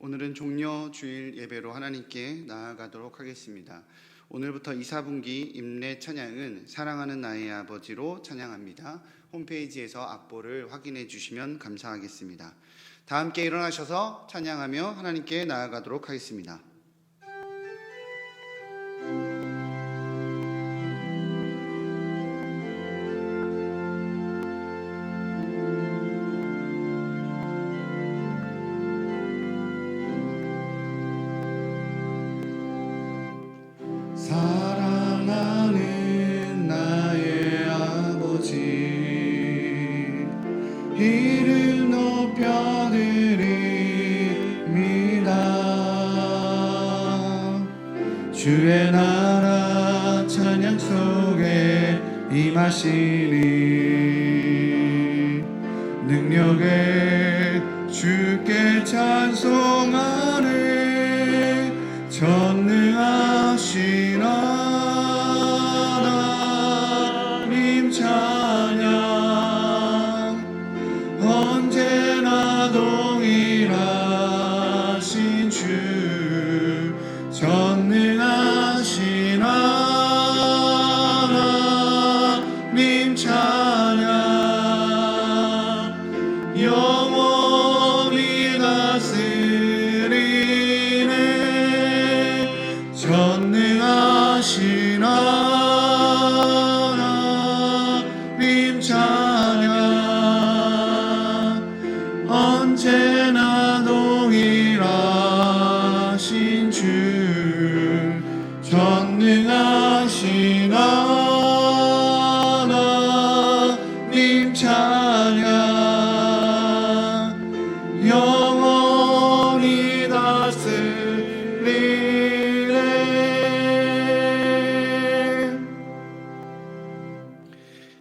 오늘은 종려 주일 예배로 하나님께 나아가도록 하겠습니다. 오늘부터 2, 4분기 임례 찬양은 사랑하는 나의 아버지로 찬양합니다. 홈페이지에서 악보를 확인해 주시면 감사하겠습니다. 다 함께 일어나셔서 찬양하며 하나님께 나아가도록 하겠습니다. 사랑하는 나의 아버지, 이름 높여드립니다. 주의 나라 찬양 속에 임하시니 능력에 주께 찬송하네. 전능하신 하나님 찬양, 언제나 동일하신 주. 전능하신 하나님 찬양, 영원히 다스리네. 전능하신 하나님 찬양, 언제나 동일하신 주. 전능하신 하나님 찬양, 영원히 다스리네.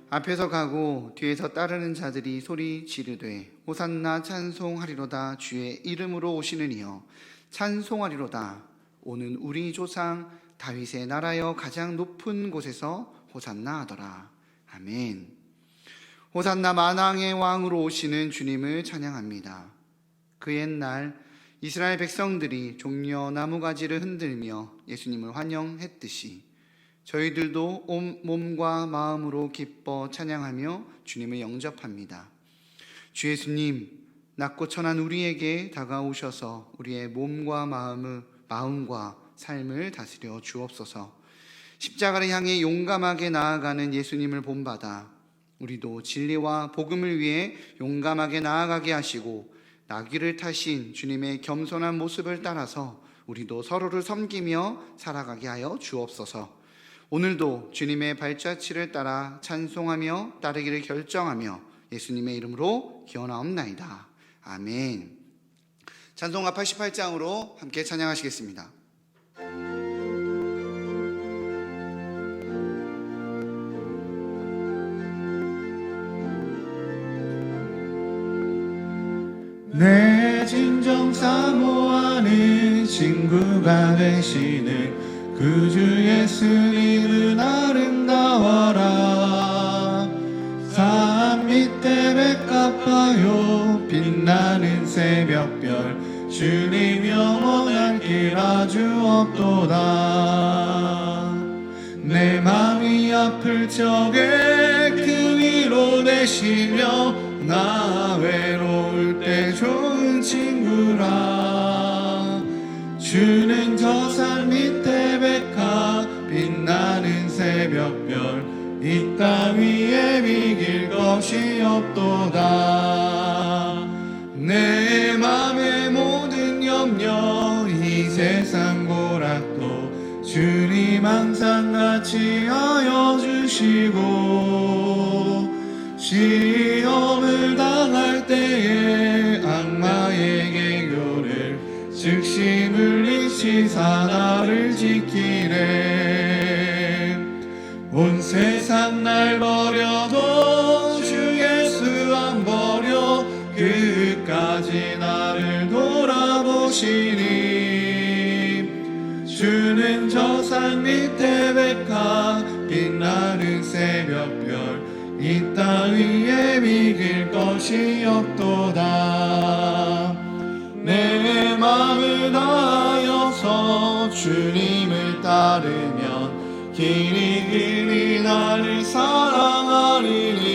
앞에서 가고 뒤에서 따르는 자들이 소리 지르되 호산나 찬송하리로다. 주의 이름으로 오시는 이여 찬송하리로다. 오는 우리 조상 다윗의 나라여 가장 높은 곳에서 호산나 하더라. 아멘. 호산나 만왕의 왕으로 오시는 주님을 찬양합니다. 그 옛날 이스라엘 백성들이 종려 나무가지를 흔들며 예수님을 환영했듯이 저희들도 온 몸과 마음으로 기뻐 찬양하며 주님을 영접합니다. 주 예수님, 낮고 천한 우리에게 다가오셔서 우리의 몸과 마음과 삶을 다스려 주옵소서. 십자가를 향해 용감하게 나아가는 예수님을 본받아 우리도 진리와 복음을 위해 용감하게 나아가게 하시고 나귀를 타신 주님의 겸손한 모습을 따라서 우리도 서로를 섬기며 살아가게 하여 주옵소서. 오늘도 주님의 발자취를 따라 찬송하며 따르기를 결정하며 예수님의 이름으로 기원하옵나이다. 아멘. 찬송가 88장으로 함께 찬양하시겠습니다. 내 진정 사모하는 친구가 되시는 그 주 예수님은 아름다워라. 산 밑에 백합화요 빛나는 새벽별, 주님 영원한 길 아주 없도다. 내 맘이 아플 적에 그 위로 되시며 나 외로울 때 좋은 친구라. 주는 저 산 밑에 백합 빛나는 새벽별, 이 땅 위에 비길 것이 없도다. 내 맘의 모든 염려 이 세상 고락도 주님 항상 같이 하여 주시고, 시험을 당할 때에 악마의 개교를 즉시 물리치사 나를 지키네. 온 세상 날 버려도 주 예수 안 버려 끝까지 나를 돌아보시니. 주는 저 산 밑에 백합 빛나는 새벽별, 이 땅 위에 비길 것이 없도다. 내 마음을 다하여서 주님을 따르면 길이 나를 사랑하리니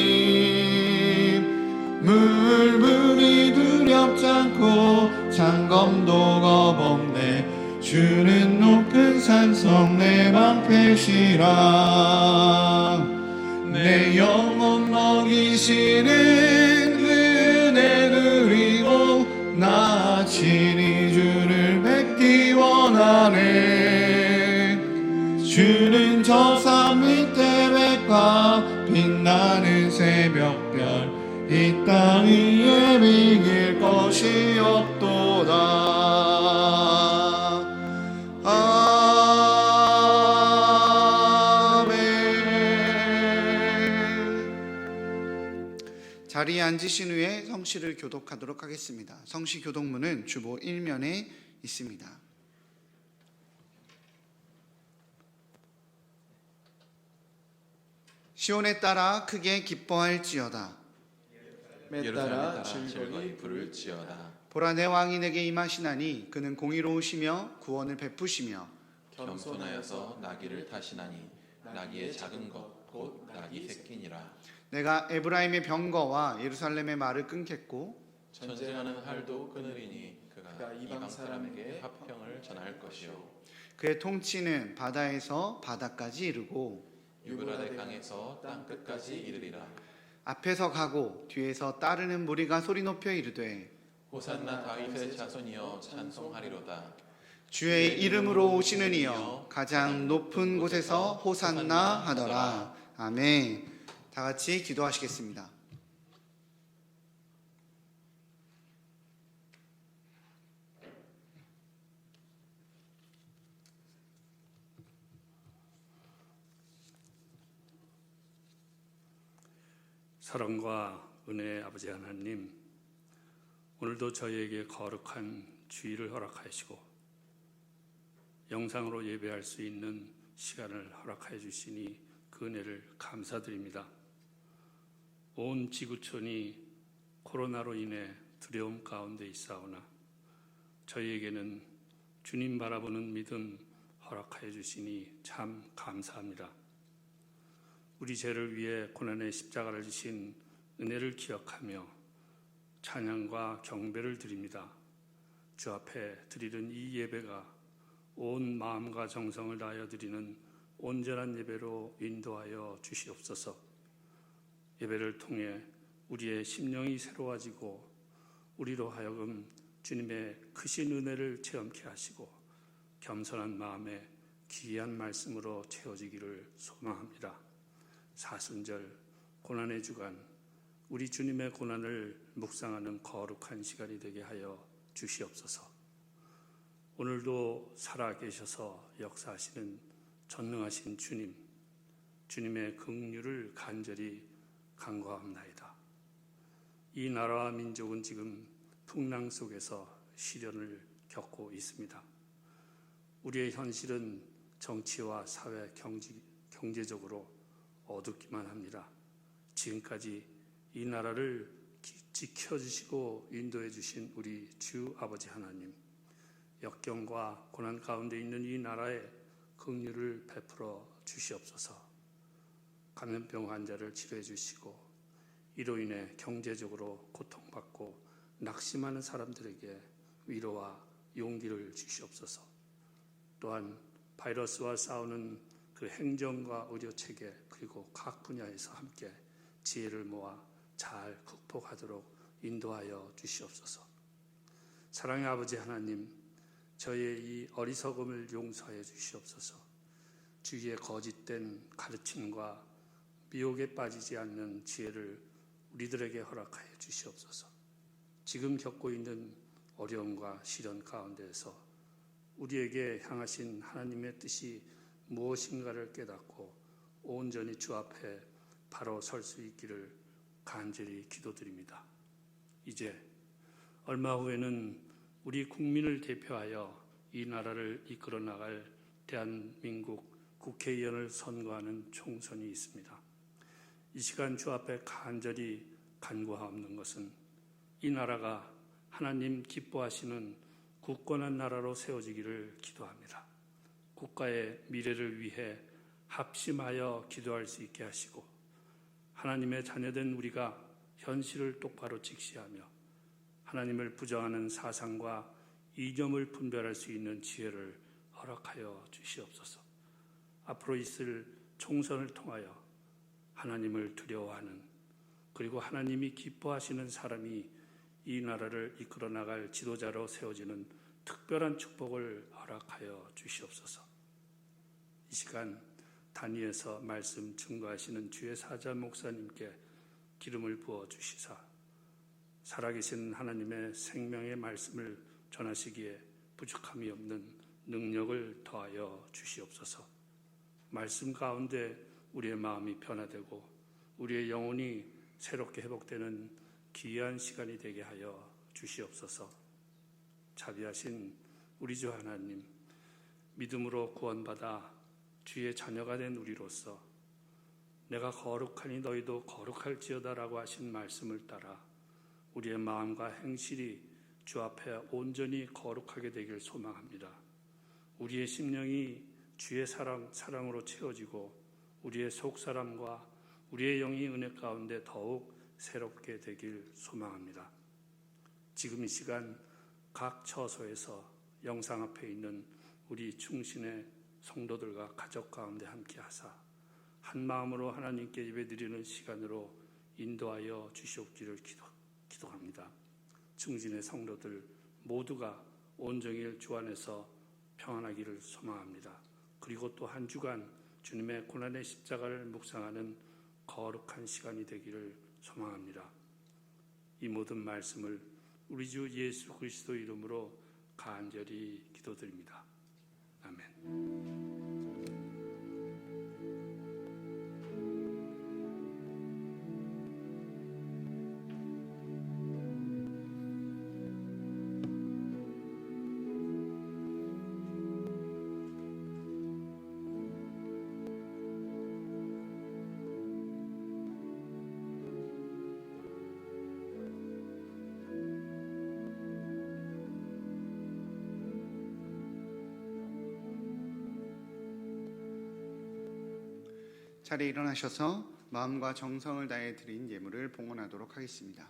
물불이 두렵지 않고 장검도 겁없네 주는 높은 산성 내 방패시라 내 영혼 먹이시는 그 은혜 누리고 나 친히 주를 뵙기 원하네 주는 저 산 밑에 백과 빛나는 새벽별 이 땅 위에 비길 것이 없도다 자리에 앉으신 후에 성시를 교독하도록 하겠습니다. 성시 교독문은 주보 1면에 있습니다. 시온에 따라 크게 기뻐할지어다. 에 따라 즐거이 부를지어다. 보라 내 왕이 내게 임하시나니 그는 공의로우시며 구원을 베푸시며 겸손하여서 나귀를 타시나니 나귀의 작은 것 곧 나귀 새끼니라. 내가 에브라임의 병거와 예루살렘의 말을 끊겠고 전쟁하는 활도 끊으리니 그가 이방 사람에게 화평을 전할 것이요 그의 통치는 바다에서 바다까지 이르고 유브라데 강에서 땅 끝까지 이르리라. 앞에서 가고 뒤에서 따르는 무리가 소리 높여 이르되 호산나 다윗의 자손이여 찬송하리로다. 주의 이름으로 오시는 이여 가장 높은 곳에서 호산나 하더라. 아멘. 다 같이 기도하시겠습니다. 사랑과 은혜의 아버지 하나님, 오늘도 저희에게 거룩한 주일을 허락하시고 영상으로 예배할 수 있는 시간을 허락하여 주시니 그 은혜를 감사드립니다. 온 지구촌이 코로나로 인해 두려움 가운데 있사오나 저희에게는 주님 바라보는 믿음 허락하여 주시니 참 감사합니다. 우리 죄를 위해 고난의 십자가를 지신 은혜를 기억하며 찬양과 경배를 드립니다. 주 앞에 드리는 이 예배가 온 마음과 정성을 다하여 드리는 온전한 예배로 인도하여 주시옵소서. 예배를 통해 우리의 심령이 새로워지고 우리로 하여금 주님의 크신 은혜를 체험케 하시고 겸손한 마음에 귀한 말씀으로 채워지기를 소망합니다. 사순절 고난의 주간 우리 주님의 고난을 묵상하는 거룩한 시간이 되게 하여 주시옵소서. 오늘도 살아계셔서 역사하시는 전능하신 주님, 주님의 긍휼을 간절히 간구합나이다. 이 나라와 민족은 지금 풍랑 속에서 시련을 겪고 있습니다. 우리의 현실은 정치와 사회, 경제적으로 어둡기만 합니다. 지금까지 이 나라를 지켜주시고 인도해 주신 우리 주 아버지 하나님, 역경과 고난 가운데 있는 이 나라에 긍휼을 베풀어 주시옵소서. 감염병 환자를 치료해 주시고 이로 인해 경제적으로 고통받고 낙심하는 사람들에게 위로와 용기를 주시옵소서. 또한 바이러스와 싸우는 그 행정과 의료 체계 그리고 각 분야에서 함께 지혜를 모아 잘 극복하도록 인도하여 주시옵소서. 사랑의 아버지 하나님, 저의 이 어리석음을 용서해 주시옵소서. 주위의 거짓된 가르침과 미혹에 빠지지 않는 지혜를 우리들에게 허락하여 주시옵소서. 지금 겪고 있는 어려움과 시련 가운데에서 우리에게 향하신 하나님의 뜻이 무엇인가를 깨닫고 온전히 주 앞에 바로 설 수 있기를 간절히 기도드립니다. 이제 얼마 후에는 우리 국민을 대표하여 이 나라를 이끌어 나갈 대한민국 국회의원을 선거하는 총선이 있습니다. 이 시간 주 앞에 간절히 간구하옵는 것은 이 나라가 하나님 기뻐하시는 굳건한 나라로 세워지기를 기도합니다. 국가의 미래를 위해 합심하여 기도할 수 있게 하시고 하나님의 자녀된 우리가 현실을 똑바로 직시하며 하나님을 부정하는 사상과 이념을 분별할 수 있는 지혜를 허락하여 주시옵소서. 앞으로 있을 총선을 통하여 하나님을 두려워하는 그리고 하나님이 기뻐하시는 사람이 이 나라를 이끌어 나갈 지도자로 세워지는 특별한 축복을 허락하여 주시옵소서. 이 시간 단위에서 말씀 증거하시는 주의 사자 목사님께 기름을 부어 주시사 살아계신 하나님의 생명의 말씀을 전하시기에 부족함이 없는 능력을 더하여 주시옵소서. 말씀 가운데 우리의 마음이 변화되고 우리의 영혼이 새롭게 회복되는 귀한 시간이 되게 하여 주시옵소서. 자비하신 우리 주 하나님, 믿음으로 구원받아 주의 자녀가 된 우리로서 내가 거룩하니 너희도 거룩할지어다라고 하신 말씀을 따라 우리의 마음과 행실이 주 앞에 온전히 거룩하게 되길 소망합니다. 우리의 심령이 주의 사랑으로 채워지고 우리의 속사람과 우리의 영이 은혜 가운데 더욱 새롭게 되길 소망합니다. 지금 이 시간 각 처소에서 영상 앞에 있는 우리 충신의 성도들과 가족 가운데 함께 하사 한 마음으로 하나님께 예배드리는 시간으로 인도하여 주시옵기를 기도합니다. 충신의 성도들 모두가 온종일 주 안에서 평안하기를 소망합니다. 그리고 또 한 주간 주님의 고난의 십자가를 묵상하는 거룩한 시간이 되기를 소망합니다. 이 모든 말씀을 우리 주 예수 그리스도 이름으로 간절히 기도드립니다. 아멘. 자리에 일어나셔서 마음과 정성을 다해 드린 예물을 봉헌하도록 하겠습니다.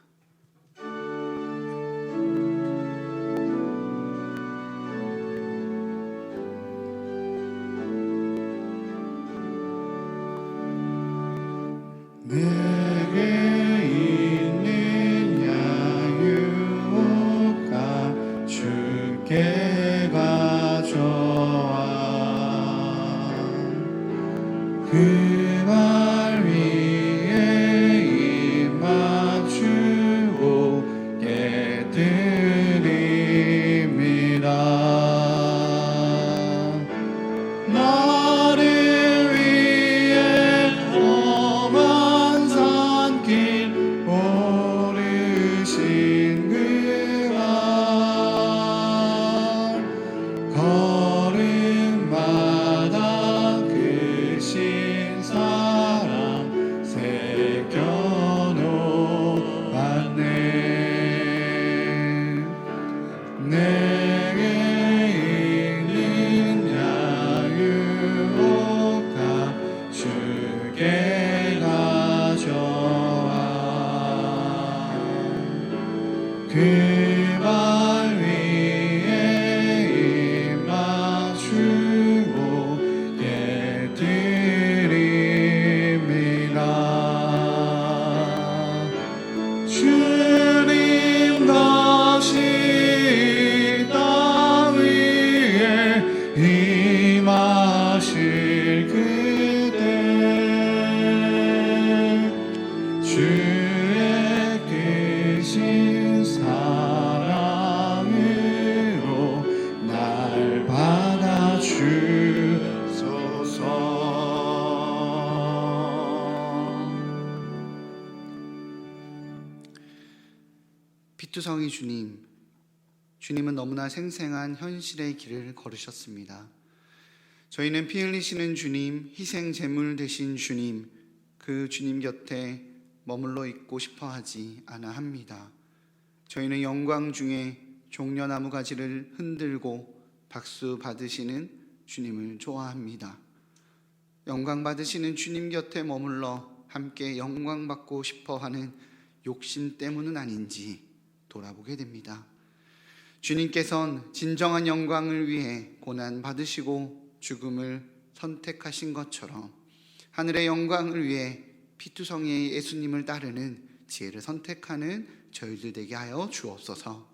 내게 있는 야유가 주께 가져와 그 발 위에 입 맞추고 깨드립니다. 나를 위해 험한 산길 오르신 그가 걸음마다 크신 사랑 새겨놓았네. 내게 있는 야유가 주께 가져와 그 발 위에 입 맞추고 깨드립니다. 주님 다시 땅 위에 임하실 그때 주의 크신 사랑으로 날 받아주소서. 피투성이 주님은 너무나 생생한 현실의 길을 걸으셨습니다. 저희는 피 흘리시는 주님, 희생 제물 되신 주님, 그 주님 곁에 머물러 있고 싶어 하지 않아 합니다. 저희는 영광 중에 종려나무 가지를 흔들고 박수 받으시는 주님을 좋아합니다. 영광 받으시는 주님 곁에 머물러 함께 영광 받고 싶어 하는 욕심 때문은 아닌지 돌아보게 됩니다. 주님께서는 진정한 영광을 위해 고난 받으시고 죽음을 선택하신 것처럼 하늘의 영광을 위해 피투성이의 예수님을 따르는 지혜를 선택하는 저희들 되게 하여 주옵소서.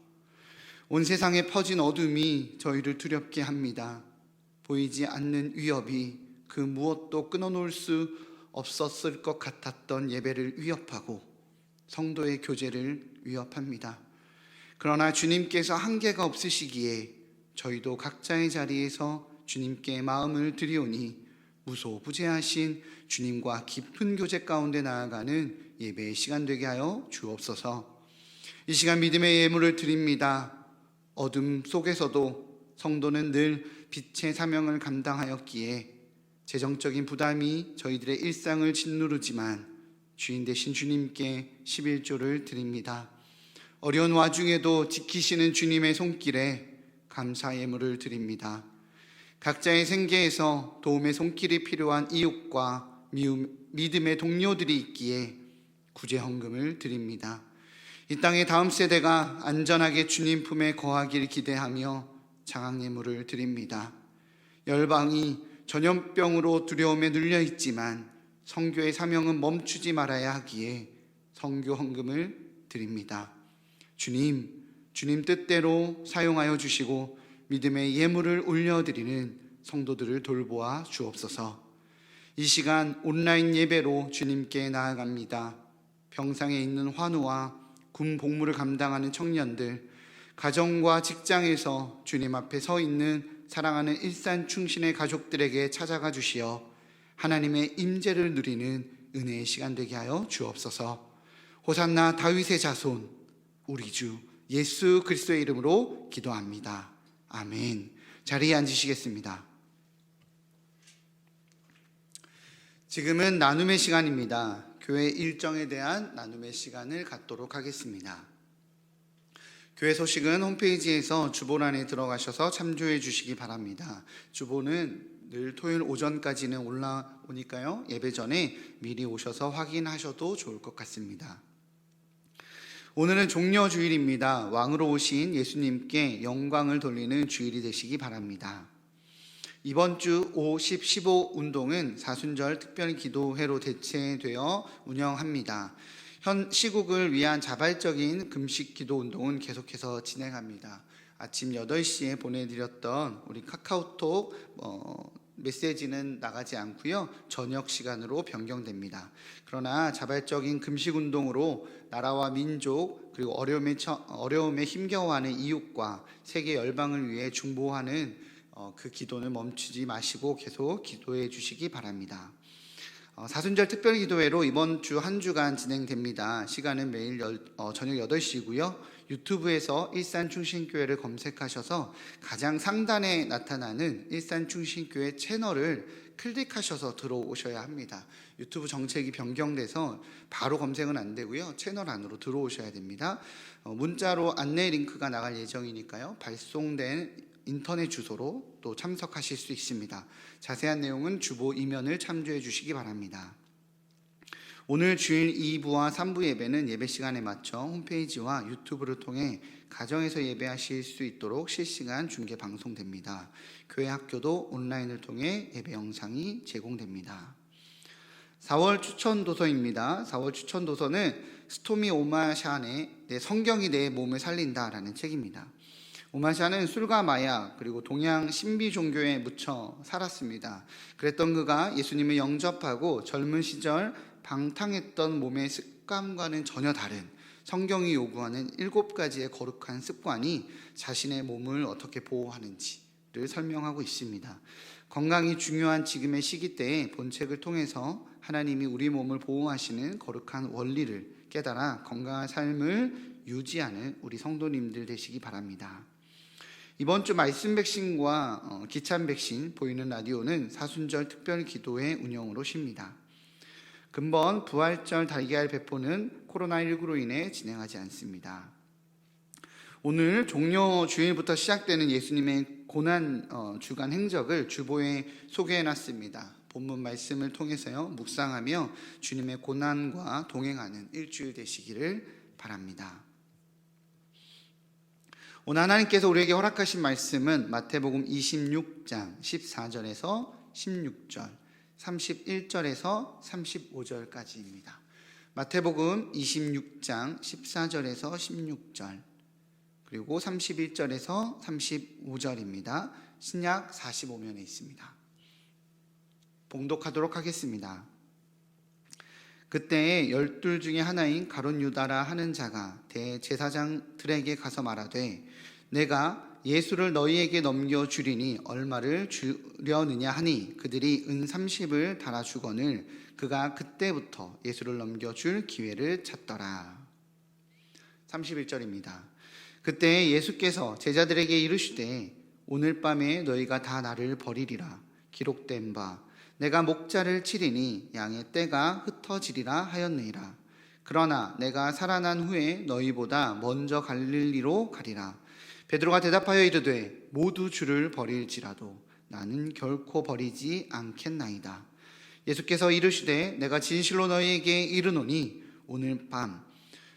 온 세상에 퍼진 어둠이 저희를 두렵게 합니다. 보이지 않는 위협이 그 무엇도 끊어놓을 수 없었을 것 같았던 예배를 위협하고 성도의 교제를 위협합니다. 그러나 주님께서 한계가 없으시기에 저희도 각자의 자리에서 주님께 마음을 드리오니 무소부재하신 주님과 깊은 교제 가운데 나아가는 예배의 시간 되게 하여 주옵소서. 이 시간 믿음의 예물을 드립니다. 어둠 속에서도 성도는 늘 빛의 사명을 감당하였기에 재정적인 부담이 저희들의 일상을 짓누르지만 주인 되신 주님께 11조를 드립니다. 어려운 와중에도 지키시는 주님의 손길에 감사 예물을 드립니다. 각자의 생계에서 도움의 손길이 필요한 이웃과 믿음의 동료들이 있기에 구제 헌금을 드립니다. 이 땅의 다음 세대가 안전하게 주님 품에 거하길 기대하며 장학 예물을 드립니다. 열방이 전염병으로 두려움에 눌려 있지만 선교의 사명은 멈추지 말아야 하기에 선교 헌금을 드립니다. 주님 뜻대로 사용하여 주시고 믿음의 예물을 올려드리는 성도들을 돌보아 주옵소서. 이 시간 온라인 예배로 주님께 나아갑니다. 병상에 있는 환우와 군 복무를 감당하는 청년들, 가정과 직장에서 주님 앞에 서 있는 사랑하는 일산충신의 가족들에게 찾아가 주시어 하나님의 임재를 누리는 은혜의 시간 되게 하여 주옵소서. 호산나 다윗의 자손 우리 주 예수 그리스도의 이름으로 기도합니다. 아멘. 자리에 앉으시겠습니다. 지금은 나눔의 시간입니다. 교회 일정에 대한 나눔의 시간을 갖도록 하겠습니다. 교회 소식은 홈페이지에서 주보란에 들어가셔서 참조해 주시기 바랍니다. 주보는 늘 토요일 오전까지는 올라오니까요. 예배 전에 미리 오셔서 확인하셔도 좋을 것 같습니다. 오늘은 종려주일입니다. 왕으로 오신 예수님께 영광을 돌리는 주일이 되시기 바랍니다. 이번 주 5, 10, 15 운동은 사순절 특별 기도회로 대체되어 운영합니다. 현 시국을 위한 자발적인 금식 기도 운동은 계속해서 진행합니다. 아침 8시에 보내드렸던 우리 카카오톡 메시지는 나가지 않고요. 저녁 시간으로 변경됩니다. 그러나 자발적인 금식 운동으로 나라와 민족 그리고 어려움에 힘겨워하는 이웃과 세계 열방을 위해 중보하는 그 기도는 멈추지 마시고 계속 기도해 주시기 바랍니다. 사순절 특별기도회로 이번 주 한 주간 진행됩니다. 시간은 매일 저녁 8시고요. 유튜브에서 일산충신교회를 검색하셔서 가장 상단에 나타나는 일산충신교회 채널을 클릭하셔서 들어오셔야 합니다. 유튜브 정책이 변경돼서 바로 검색은 안 되고요. 채널 안으로 들어오셔야 됩니다. 문자로 안내 링크가 나갈 예정이니까요. 발송된 인터넷 주소로 또 참석하실 수 있습니다. 자세한 내용은 주보 이면을 참조해 주시기 바랍니다. 오늘 주일 2부와 3부 예배는 예배 시간에 맞춰 홈페이지와 유튜브를 통해 가정에서 예배하실 수 있도록 실시간 중계 방송됩니다. 교회 학교도 온라인을 통해 예배 영상이 제공됩니다. 4월 추천도서입니다. 4월 추천도서는 스토미 오마샨의 내 성경이 내 몸을 살린다라는 책입니다. 오마샨은 술과 마약 그리고 동양 신비 종교에 묻혀 살았습니다. 그랬던 그가 예수님을 영접하고 젊은 시절 방탕했던 몸의 습관과는 전혀 다른 성경이 요구하는 7가지의 거룩한 습관이 자신의 몸을 어떻게 보호하는지를 설명하고 있습니다. 건강이 중요한 지금의 시기 때에 본책을 통해서 하나님이 우리 몸을 보호하시는 거룩한 원리를 깨달아 건강한 삶을 유지하는 우리 성도님들 되시기 바랍니다. 이번 주 말씀 백신과 기찬 백신 보이는 라디오는 사순절 특별 기도회 운영으로 쉽니다. 금번 부활절 달걀 배포는 코로나19로 인해 진행하지 않습니다. 오늘 종려 주일부터 시작되는 예수님의 고난 주간 행적을 주보에 소개해놨습니다. 본문 말씀을 통해서요 묵상하며 주님의 고난과 동행하는 일주일 되시기를 바랍니다. 오늘 하나님께서 우리에게 허락하신 말씀은 마태복음 26장 14절에서 16절, 31절에서 35절까지입니다. 마태복음 26장 14절에서 16절, 그리고 31절에서 35절입니다. 신약 45면에 있습니다. 봉독하도록 하겠습니다. 그때에 12 중에 하나인 가룟 유다라 하는 자가 대제사장들에게 가서 말하되 내가 예수를 너희에게 넘겨주리니 얼마를 주려느냐 하니 그들이 은 30을 달아주거늘 그가 그때부터 예수를 넘겨줄 기회를 찾더라. 31절입니다. 그때 예수께서 제자들에게 이르시되 오늘 밤에 너희가 다 나를 버리리라. 기록된 바 내가 목자를 치리니 양의 떼가 흩어지리라 하였느니라. 그러나 내가 살아난 후에 너희보다 먼저 갈릴리로 가리라. 베드로가 대답하여 이르되 모두 주를 버릴지라도 나는 결코 버리지 않겠나이다. 예수께서 이르시되 내가 진실로 너희에게 이르노니 오늘 밤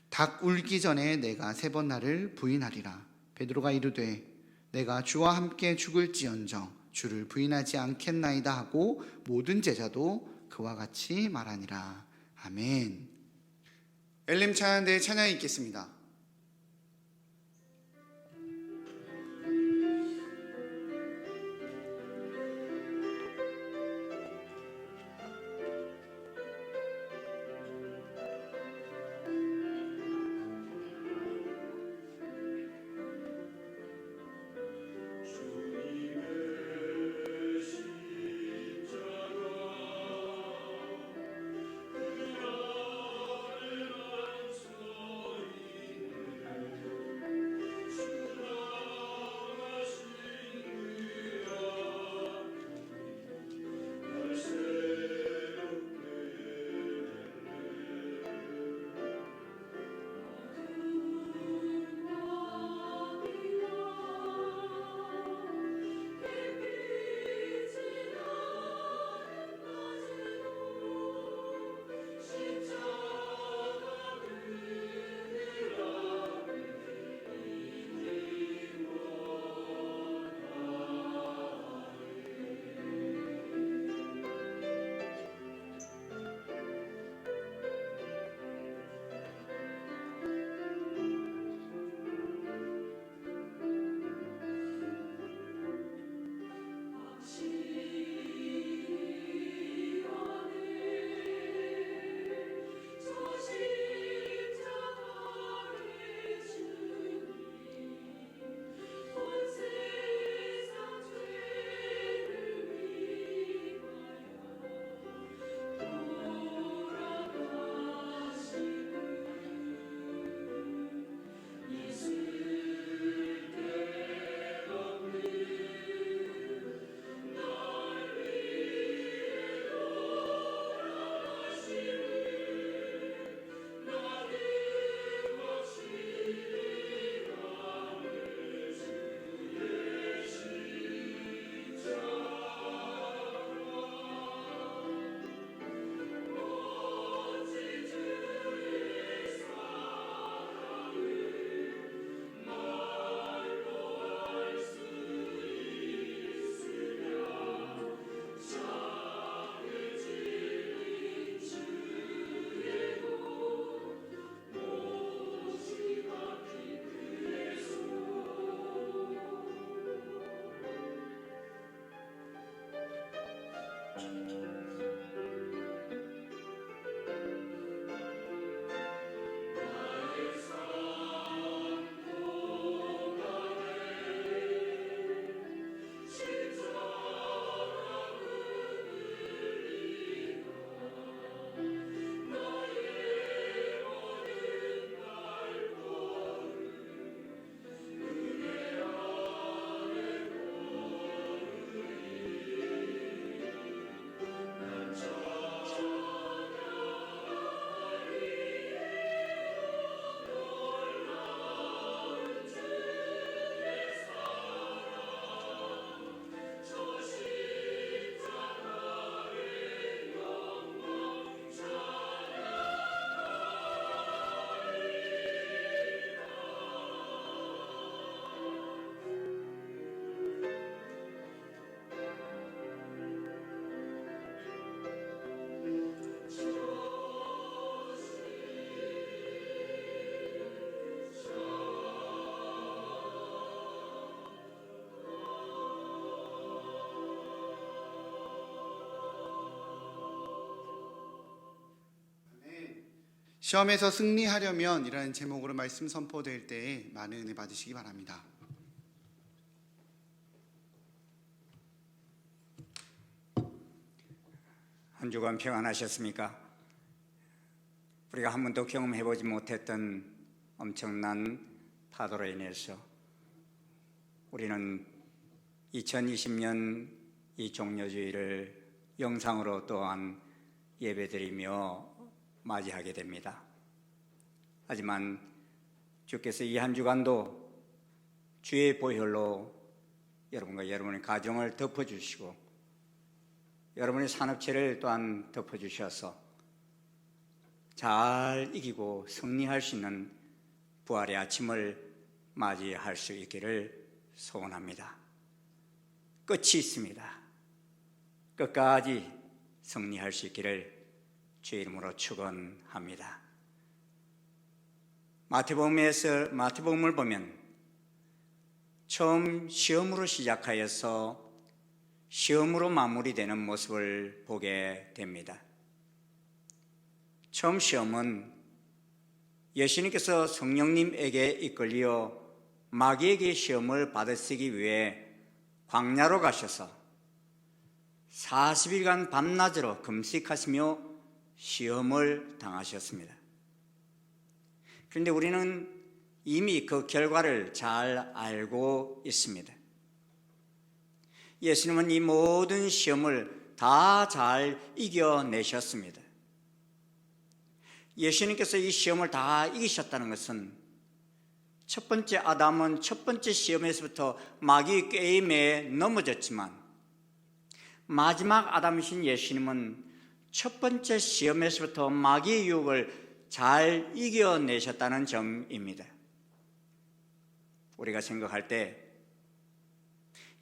닭 울기 전에 내가 3번 나를 부인하리라. 베드로가 이르되 내가 주와 함께 죽을지언정 주를 부인하지 않겠나이다 하고 모든 제자도 그와 같이 말하니라. 아멘. 엘렘 찬양대의 찬양이 있겠습니다. 시험에서 승리하려면 이라는 제목으로 말씀 선포될 때에 많은 은혜 받으시기 바랍니다. 한 주간 평안하셨습니까? 우리가 한 번도 경험해보지 못했던 엄청난 파도로 인해서 우리는 2020년 이 종료주일을 영상으로 또한 예배드리며 맞이하게 됩니다. 하지만 주께서 이 한 주간도 주의 보혈로 여러분과 여러분의 가정을 덮어주시고 여러분의 산업체를 또한 덮어주셔서 잘 이기고 승리할 수 있는 부활의 아침을 맞이할 수 있기를 소원합니다. 끝이 있습니다. 끝까지 승리할 수 있기를 주의 이름으로 축원합니다. 마태복음을 보면 처음 시험으로 시작하여서 시험으로 마무리되는 모습을 보게 됩니다. 처음 시험은 예수님께서 성령님에게 이끌려 마귀에게 시험을 받으시기 위해 광야로 가셔서 40일간 밤낮으로 금식하시며 시험을 당하셨습니다. 그런데 우리는 이미 그 결과를 잘 알고 있습니다. 예수님은 이 모든 시험을 다 잘 이겨내셨습니다. 예수님께서 이 시험을 다 이기셨다는 것은 첫 번째 아담은 첫 번째 시험에서부터 마귀 게임에 넘어졌지만 마지막 아담이신 예수님은 첫 번째 시험에서부터 마귀의 유혹을 잘 이겨내셨다는 점입니다. 우리가 생각할 때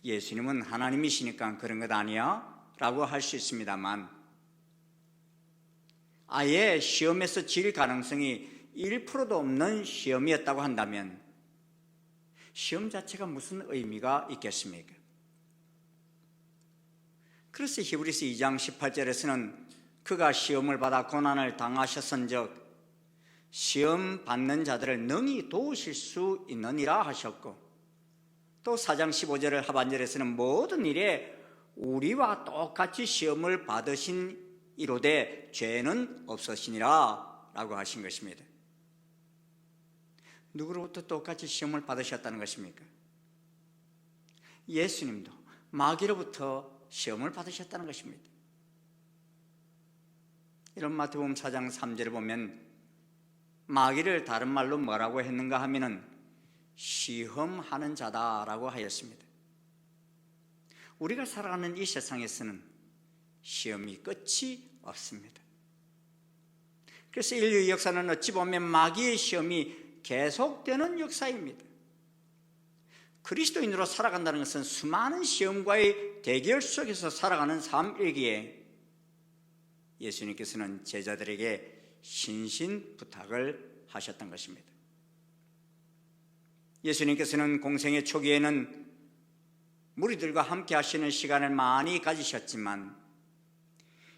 예수님은 하나님이시니까 그런 것 아니야? 라고 할 수 있습니다만 아예 시험에서 질 가능성이 1%도 없는 시험이었다고 한다면 시험 자체가 무슨 의미가 있겠습니까? 그래서 히브리서 2장 18절에서는 그가 시험을 받아 고난을 당하셨은즉 시험 받는 자들을 능히 도우실 수 있느니라 하셨고 또 4장 15절 하반절에서는 모든 일에 우리와 똑같이 시험을 받으신 이로되 죄는 없으시니라 라고 하신 것입니다. 누구로부터 똑같이 시험을 받으셨다는 것입니까? 예수님도 마귀로부터 시험을 받으셨다는 것입니다. 이런 마태복음 4장 3절을 보면 마귀를 다른 말로 뭐라고 했는가 하면은 시험하는 자다라고 하였습니다. 우리가 살아가는 이 세상에서는 시험이 끝이 없습니다. 그래서 인류의 역사는 어찌 보면 마귀의 시험이 계속되는 역사입니다. 그리스도인으로 살아간다는 것은 수많은 시험과의 대결 속에서 살아가는 삶이기에 예수님께서는 제자들에게 신신 부탁을 하셨던 것입니다. 예수님께서는 공생의 초기에는 무리들과 함께 하시는 시간을 많이 가지셨지만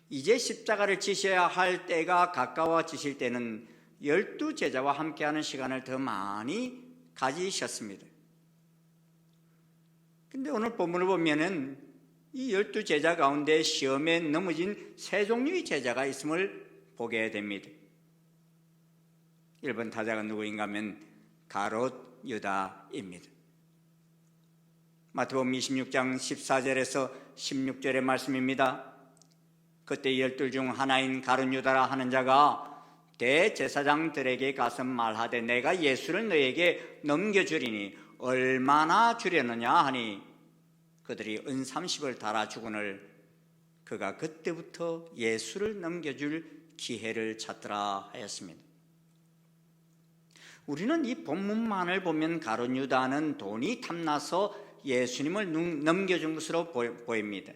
이제 십자가를 지셔야 할 때가 가까워지실 때는 12제자와 함께하는 시간을 더 많이 가지셨습니다. 근데 오늘 본문을 보면은 이 12제자 가운데 시험에 넘어진 세 종류의 제자가 있음을 보게 됩니다. 1번 타자가 누구인가 하면 가롯 유다입니다. 마태복음 26장 14절에서 16절의 말씀입니다. 그때 12 중 하나인 가룟 유다라 하는 자가 대제사장들에게 가서 말하되 내가 예수를 너에게 넘겨주리니 얼마나 주려느냐 하니 그들이 은 30을 달아주거늘 그가 그때부터 예수를 넘겨줄 기회를 찾더라 하였습니다. 우리는 이 본문만을 보면 가룟 유다는 돈이 탐나서 예수님을 넘겨준 것으로 보입니다.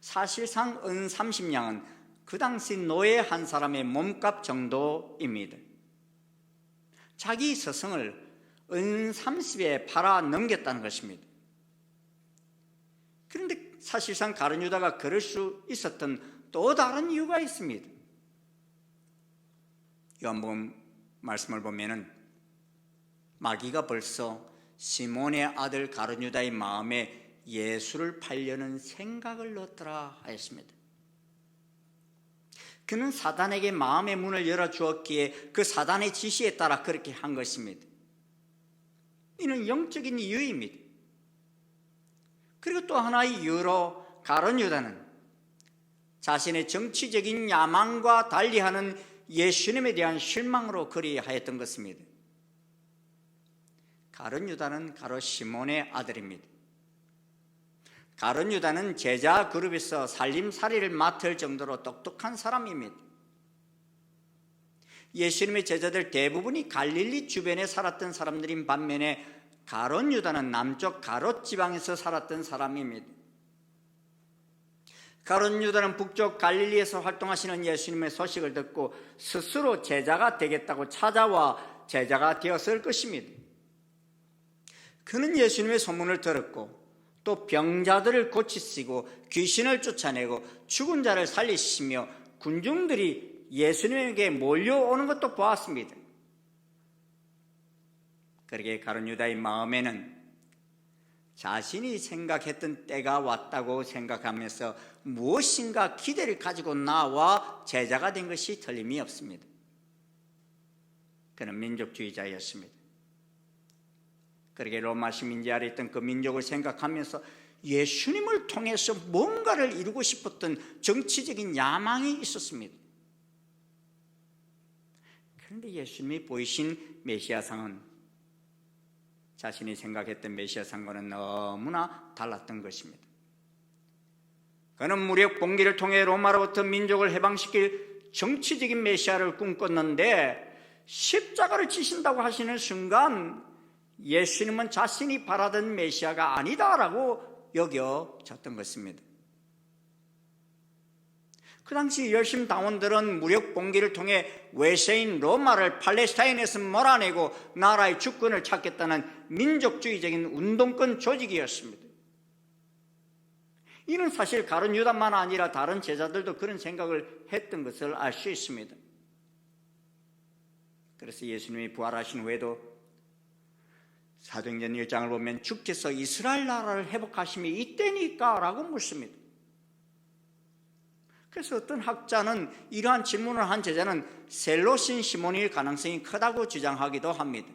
사실상 은 30냥은 그 당시 노예 한 사람의 몸값 정도입니다. 자기 스승을 은 30에 팔아 넘겼다는 것입니다. 그런데 사실상 가룟 유다가 그럴 수 있었던 또 다른 이유가 있습니다. 요한복음 말씀을 보면은 마귀가 벌써 시몬의 아들 가룟 유다의 마음에 예수를 팔려는 생각을 넣었더라 하였습니다. 그는 사단에게 마음의 문을 열어주었기에 그 사단의 지시에 따라 그렇게 한 것입니다. 이는 영적인 이유입니다. 그리고 또 하나의 이유로 가룟 유다는 자신의 정치적인 야망과 달리하는 예수님에 대한 실망으로 그리하였던 것입니다. 가룟 유다는 가롯 시몬의 아들입니다. 가룟 유다는 제자 그룹에서 살림살이를 맡을 정도로 똑똑한 사람입니다. 예수님의 제자들 대부분이 갈릴리 주변에 살았던 사람들인 반면에 가룟 유다는 남쪽 가롯 지방에서 살았던 사람입니다. 가룟 유다는 북쪽 갈릴리에서 활동하시는 예수님의 소식을 듣고 스스로 제자가 되겠다고 찾아와 제자가 되었을 것입니다. 그는 예수님의 소문을 들었고 또 병자들을 고치시고 귀신을 쫓아내고 죽은 자를 살리시며 군중들이 예수님에게 몰려오는 것도 보았습니다. 그러게 가룟 유다의 마음에는 자신이 생각했던 때가 왔다고 생각하면서 무엇인가 기대를 가지고 나와 제자가 된 것이 틀림이 없습니다. 그는 민족주의자였습니다. 그러게 로마 식민지 아래 있던 그 민족을 생각하면서 예수님을 통해서 뭔가를 이루고 싶었던 정치적인 야망이 있었습니다. 그런데 예수님이 보이신 메시아상은 자신이 생각했던 메시아상과는 너무나 달랐던 것입니다. 그는 무력 봉기를 통해 로마로부터 민족을 해방시킬 정치적인 메시아를 꿈꿨는데 십자가를 지신다고 하시는 순간 예수님은 자신이 바라던 메시아가 아니다라고 여겨졌던 것입니다. 그 당시 열심 당원들은 무력 봉기를 통해 외세인 로마를 팔레스타인에서 몰아내고 나라의 주권을 찾겠다는 민족주의적인 운동권 조직이었습니다. 이는 사실 가룟 유다만 아니라 다른 제자들도 그런 생각을 했던 것을 알 수 있습니다. 그래서 예수님이 부활하신 후에도 사도행전 1장을 보면 주께서 이스라엘 나라를 회복하심이 이때니까? 라고 묻습니다. 그래서 어떤 학자는 이러한 질문을 한 제자는 셀로신 시몬일 가능성이 크다고 주장하기도 합니다.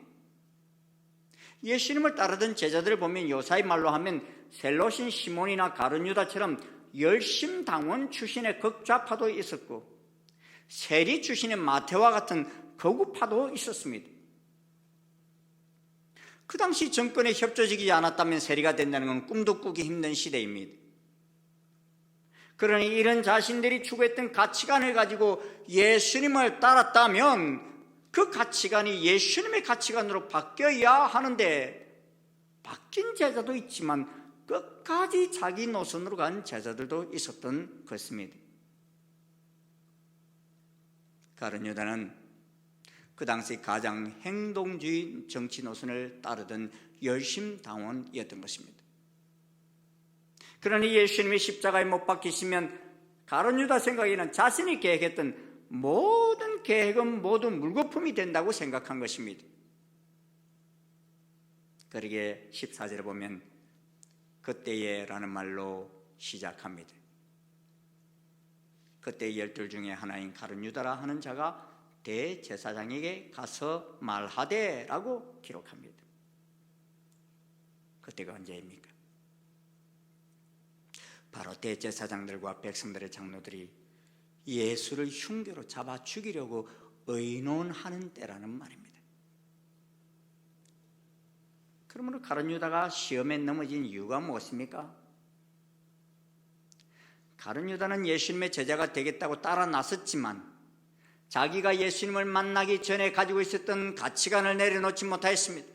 예수님을 따르던 제자들을 보면 요사이 말로 하면 셀로신 시몬이나 가룟 유다처럼 열심당원 출신의 극좌파도 있었고 세리 출신의 마태와 같은 거구파도 있었습니다. 그 당시 정권에 협조적이지 않았다면 세리가 된다는 건 꿈도 꾸기 힘든 시대입니다. 그러니 이런 자신들이 추구했던 가치관을 가지고 예수님을 따랐다면 그 가치관이 예수님의 가치관으로 바뀌어야 하는데 바뀐 제자도 있지만 끝까지 자기 노선으로 간 제자들도 있었던 것입니다. 가룟 유다는 그 당시 가장 행동주의 정치 노선을 따르던 열심당원이었던 것입니다. 그러니 예수님이 십자가에 못 박히시면 가룟 유다 생각에는 자신이 계획했던 모든 계획은 모두 물거품이 된다고 생각한 것입니다. 그러게 14절에 보면 그때에라는 말로 시작합니다. 그때 12 중에 하나인 가룟 유다라 하는 자가 대제사장에게 가서 말하되라고 기록합니다. 그때가 언제입니까? 바로 대제사장들과 백성들의 장로들이 예수를 흉계로 잡아 죽이려고 의논하는 때라는 말입니다. 그러므로 가룟 유다가 시험에 넘어진 이유가 무엇입니까? 가룟 유다는 예수님의 제자가 되겠다고 따라 나섰지만 자기가 예수님을 만나기 전에 가지고 있었던 가치관을 내려놓지 못하였습니다.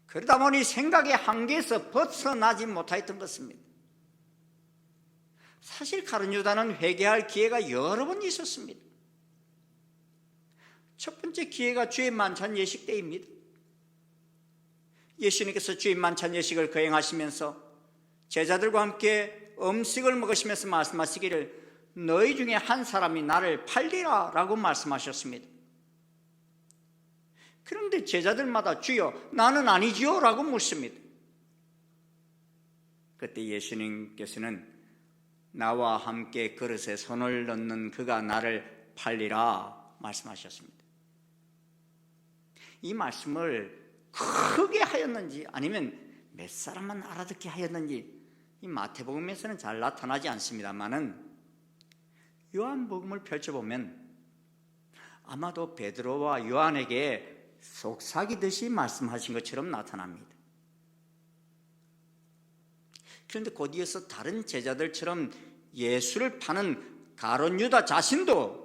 그러다 보니 생각의 한계에서 벗어나지 못하였던 것입니다. 사실 가룟 유다는 회개할 기회가 여러 번 있었습니다. 첫 번째 기회가 주의 만찬 예식 때입니다. 예수님께서 주의 만찬 예식을 거행하시면서 제자들과 함께 음식을 먹으시면서 말씀하시기를 너희 중에 한 사람이 나를 팔리라 라고 말씀하셨습니다. 그런데 제자들마다 주여 나는 아니지요 라고 묻습니다. 그때 예수님께서는 나와 함께 그릇에 손을 넣는 그가 나를 팔리라 말씀하셨습니다. 이 말씀을 크게 하였는지 아니면 몇 사람만 알아듣게 하였는지 이 마태복음에서는 잘 나타나지 않습니다만은 요한복음을 펼쳐보면 아마도 베드로와 요한에게 속삭이듯이 말씀하신 것처럼 나타납니다. 그런데 곧 이어서 다른 제자들처럼 예수를 파는 가룟 유다 자신도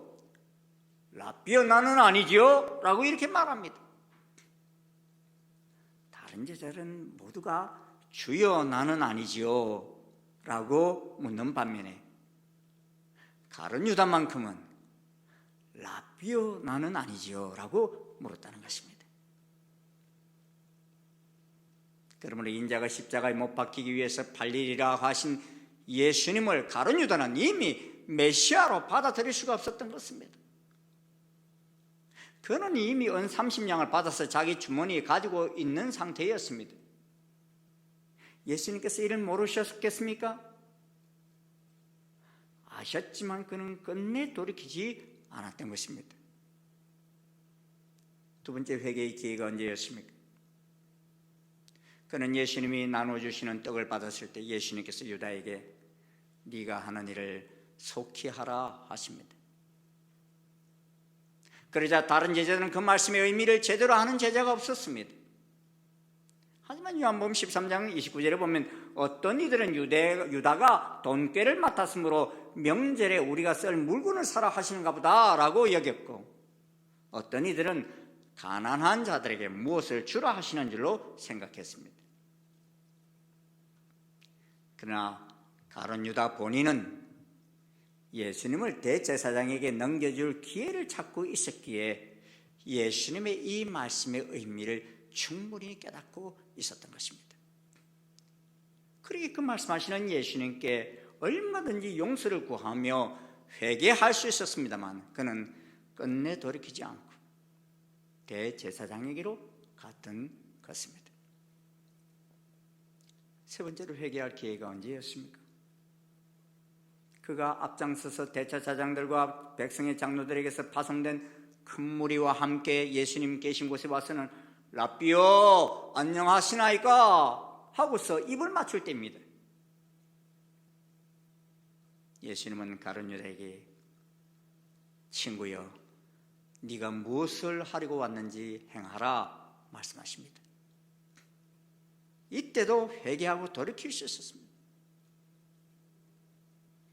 라비어 나는 아니지요 라고 이렇게 말합니다. 다른 제자들은 모두가 주여 나는 아니지요 라고 묻는 반면에 가룟 유다만큼은 라비어 나는 아니지요 라고 물었다는 것입니다. 그러므로 인자가 십자가에 못 박히기 위해서 팔리리라 하신 예수님을 가룟 유다는 이미 메시아로 받아들일 수가 없었던 것입니다. 그는 이미 은 30냥을 받아서 자기 주머니에 가지고 있는 상태였습니다. 예수님께서 이를 모르셨겠습니까? 아셨지만 그는 끝내 돌이키지 않았던 것입니다. 두 번째 회개의 기회가 언제였습니까? 그는 예수님이 나눠주시는 떡을 받았을 때 예수님께서 유다에게 네가 하는 일을 속히 하라 하십니다. 그러자 다른 제자들은 그 말씀의 의미를 제대로 아는 제자가 없었습니다. 하지만 요한복음 13장 29절에 보면 어떤 이들은 유다가 돈꾀를 맡았으므로 명절에 우리가 쓸 물건을 사라 하시는가 보다 라고 여겼고, 어떤 이들은 가난한 자들에게 무엇을 주라 하시는 줄로 생각했습니다. 그러나 가룟 유다 본인은 예수님을 대제사장에게 넘겨줄 기회를 찾고 있었기에 예수님의 이 말씀의 의미를 충분히 깨닫고 있었던 것입니다. 그러기에 그 말씀하시는 예수님께 얼마든지 용서를 구하며 회개할 수 있었습니다만 그는 끝내 돌이키지 않고 대제사장에게로 갔던 것입니다. 세 번째로 회개할 기회가 언제였습니까? 그가 앞장서서 대제사장들과 백성의 장로들에게서 파송된 큰 무리와 함께 예수님 계신 곳에 와서는 라비오 안녕하시나이까 하고서 입을 맞출 때입니다. 예수님은 가룟 유다에게 친구여 네가 무엇을 하려고 왔는지 행하라 말씀하십니다. 이때도 회개하고 돌이킬 수 있었습니다.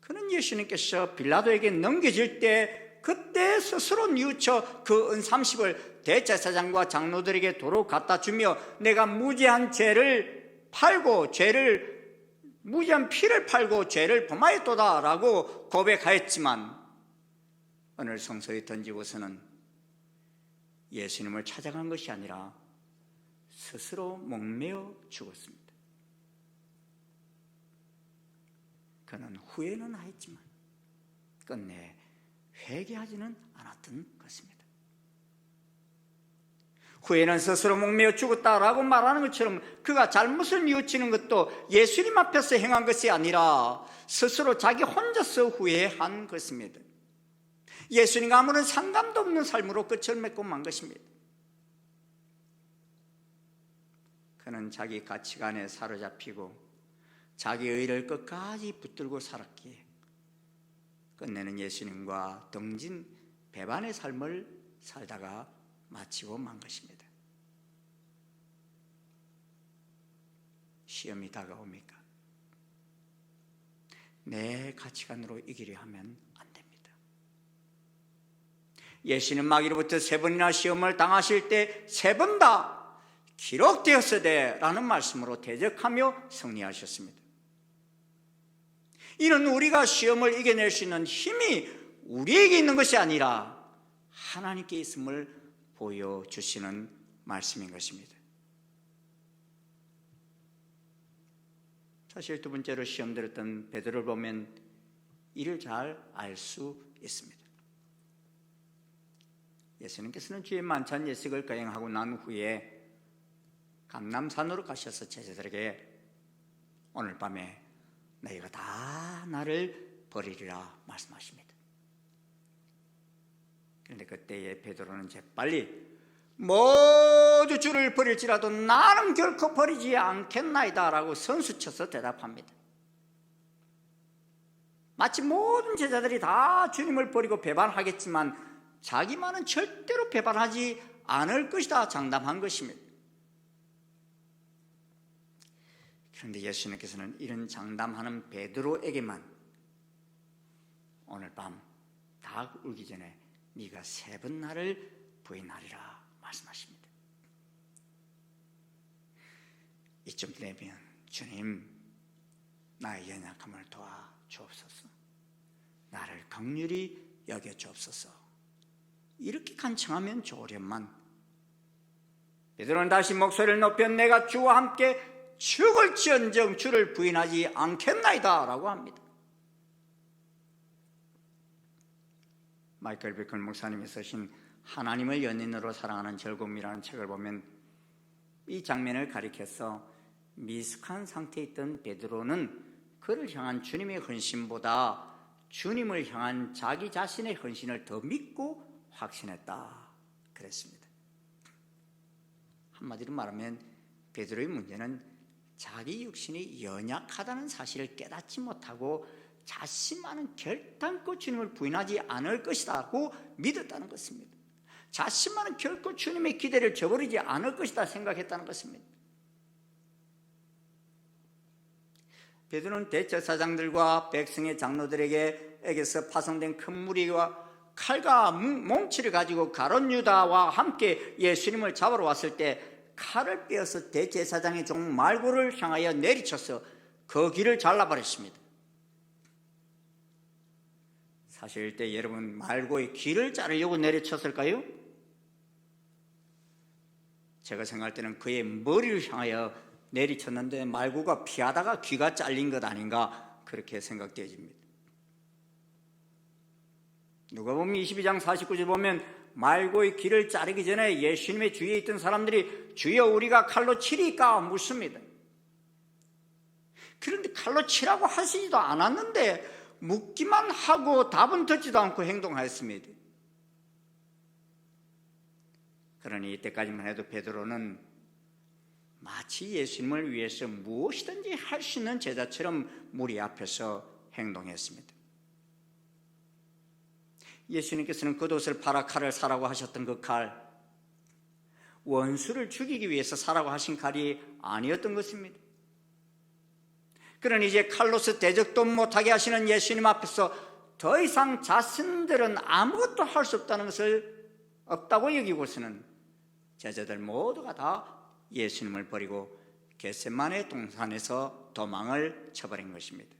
그는 예수님께서 빌라도에게 넘겨질 때 그때 스스로 뉘우쳐 그 은 30을 대제사장과 장로들에게 도로 갖다 주며 내가 무지한 피를 팔고 죄를 범하였도다 라고 고백하였지만 오늘 성소에 던지고서는 예수님을 찾아간 것이 아니라 스스로 목매어 죽었습니다. 그는 후회는 하였지만 끝내 회개하지는 않았던 것입니다. 후회는 스스로 목매어 죽었다라고 말하는 것처럼 그가 잘못을 뉘우치는 것도 예수님 앞에서 행한 것이 아니라 스스로 자기 혼자서 후회한 것입니다. 예수님과 아무런 상관도 없는 삶으로 끝을 맺고 만 것입니다. 그는 자기 가치관에 사로잡히고 자기 의를 끝까지 붙들고 살았기에 끝내는 예수님과 동진 배반의 삶을 살다가 마치고 만 것입니다. 시험이 다가옵니까? 내 가치관으로 이기려 하면 안 됩니다. 예수님 마귀로부터 3번이나 시험을 당하실 때 3번 다 기록되었으되 라는 말씀으로 대적하며 승리하셨습니다. 이는 우리가 시험을 이겨낼 수 있는 힘이 우리에게 있는 것이 아니라 하나님께 있음을 보여주시는 말씀인 것입니다. 사실 두 번째로 시험 들었던 베드로를 보면 이를 잘 알 수 있습니다. 예수님께서는 주의 만찬 예식을 거행하고 난 후에 감람산으로 가셔서 제자들에게 오늘 밤에 너희가 다 나를 버리리라 말씀하십니다. 그런데 그때에 베드로는 재빨리 모두 주를 버릴지라도 나는 결코 버리지 않겠나이다 라고 선수쳐서 대답합니다. 마치 모든 제자들이 다 주님을 버리고 배반하겠지만 자기만은 절대로 배반하지 않을 것이다 장담한 것입니다. 그런데 예수님께서는 이런 장담하는 베드로에게만 오늘 밤 닭 울기 전에 네가 3번 나를 부인하리라 말씀하십니다. 이쯤 되면 주님 나의 연약함을 도와 주옵소서, 나를 긍휼히 여겨 주옵소서 이렇게 간청하면 좋으련만 베드로는 다시 목소리를 높여 내가 주와 함께 죽을지언정 주를 부인하지 않겠나이다 라고 합니다. 마이클 비클 목사님이 쓰신 하나님을 연인으로 사랑하는 즐거움이라는 책을 보면 이 장면을 가리켜서 미숙한 상태에 있던 베드로는 그를 향한 주님의 헌신보다 주님을 향한 자기 자신의 헌신을 더 믿고 확신했다 그랬습니다. 한마디로 말하면 베드로의 문제는 자기 육신이 연약하다는 사실을 깨닫지 못하고 자신만은 결단코 주님을 부인하지 않을 것이라고 믿었다는 것입니다. 자신만은 결코 주님의 기대를 저버리지 않을 것이다 생각했다는 것입니다. 베드로는 대제사장들과 백성의 장로들에게서 파송된 큰 무리와 칼과 몽치를 가지고 가룟 유다와 함께 예수님을 잡으러 왔을 때 칼을 빼어서 대제사장의 종 말고를 향하여 내리쳐서 그 귀를 잘라버렸습니다. 사실 이때 여러분 말고의 귀를 자르려고 내리쳤을까요? 제가 생각할 때는 그의 머리를 향하여 내리쳤는데 말고가 피하다가 귀가 잘린 것 아닌가 그렇게 생각되어집니다. 누가복음 22장 49절 보면 말고의 귀를 자르기 전에 예수님의 주위에 있던 사람들이 주여 우리가 칼로 치리까 묻습니다. 그런데 칼로 치라고 하시지도 않았는데 묻기만 하고 답은 듣지도 않고 행동하였습니다. 그러니 이때까지만 해도 베드로는 마치 예수님을 위해서 무엇이든지 할 수 있는 제자처럼 무리 앞에서 행동했습니다. 예수님께서는 겉옷을 팔아 칼을 사라고 하셨던 그 칼, 원수를 죽이기 위해서 사라고 하신 칼이 아니었던 것입니다. 그러니 이제 칼로서 대적도 못하게 하시는 예수님 앞에서 더 이상 자신들은 아무것도 할 수 없다는 것을 없다고 여기고서는 제자들 모두가 다 예수님을 버리고 겟세마네 동산에서 도망을 쳐버린 것입니다.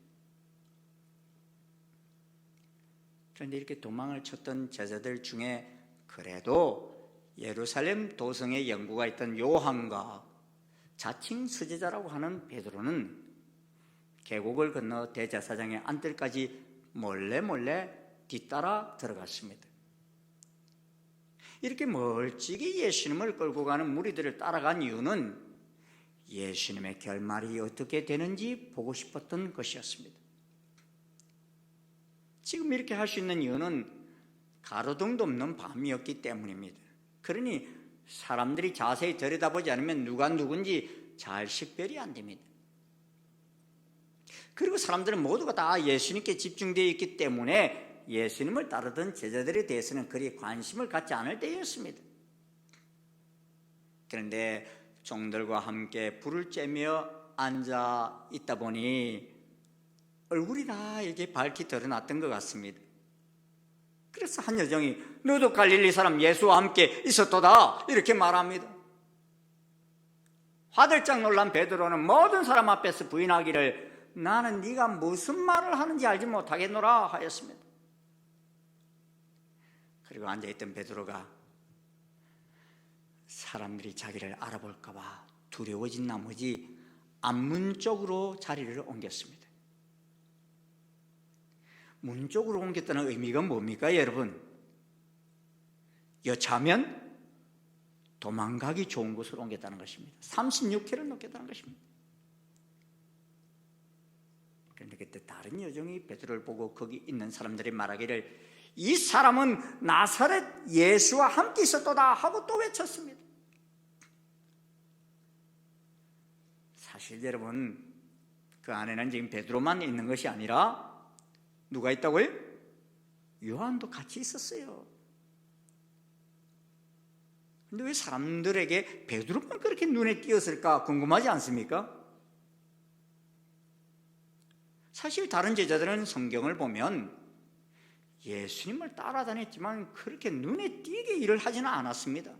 그런데 이렇게 도망을 쳤던 제자들 중에 그래도 예루살렘 도성에 연구가 있던 요한과 자칭 수제자라고 하는 베드로는 계곡을 건너 대제사장의 안뜰까지 몰래 뒤따라 들어갔습니다. 이렇게 멀찍이 예수님을 끌고 가는 무리들을 따라간 이유는 예수님의 결말이 어떻게 되는지 보고 싶었던 것이었습니다. 지금 이렇게 할 수 있는 이유는 가로등도 없는 밤이었기 때문입니다. 그러니 사람들이 자세히 들여다보지 않으면 누가 누군지 잘 식별이 안 됩니다. 그리고 사람들은 모두가 다 예수님께 집중되어 있기 때문에 예수님을 따르던 제자들에 대해서는 그리 관심을 갖지 않을 때였습니다. 그런데 종들과 함께 불을 쬐며 앉아 있다 보니 얼굴이 다 이렇게 밝히 드러났던 것 같습니다. 그래서 한 여종이 너도 갈릴리 사람 예수와 함께 있었도다 이렇게 말합니다. 화들짝 놀란 베드로는 모든 사람 앞에서 부인하기를 나는 네가 무슨 말을 하는지 알지 못하겠노라 하였습니다. 그리고 앉아있던 베드로가 사람들이 자기를 알아볼까 봐 두려워진 나머지 앞문 쪽으로 자리를 옮겼습니다. 문 쪽으로 옮겼다는 의미가 뭡니까, 여러분? 여차하면 도망가기 좋은 곳으로 옮겼다는 것입니다. 36km를 넘겼다는 것입니다. 그런데 그때 다른 여종이 베드로를 보고 거기 있는 사람들이 말하기를 이 사람은 나사렛 예수와 함께 있었도다 하고 또 외쳤습니다. 사실 여러분, 그 안에는 지금 베드로만 있는 것이 아니라 누가 있다고요? 요한도 같이 있었어요. 근데 왜 사람들에게 베드로만 그렇게 눈에 띄었을까 궁금하지 않습니까? 사실 다른 제자들은 성경을 보면 예수님을 따라다녔지만 그렇게 눈에 띄게 일을 하지는 않았습니다.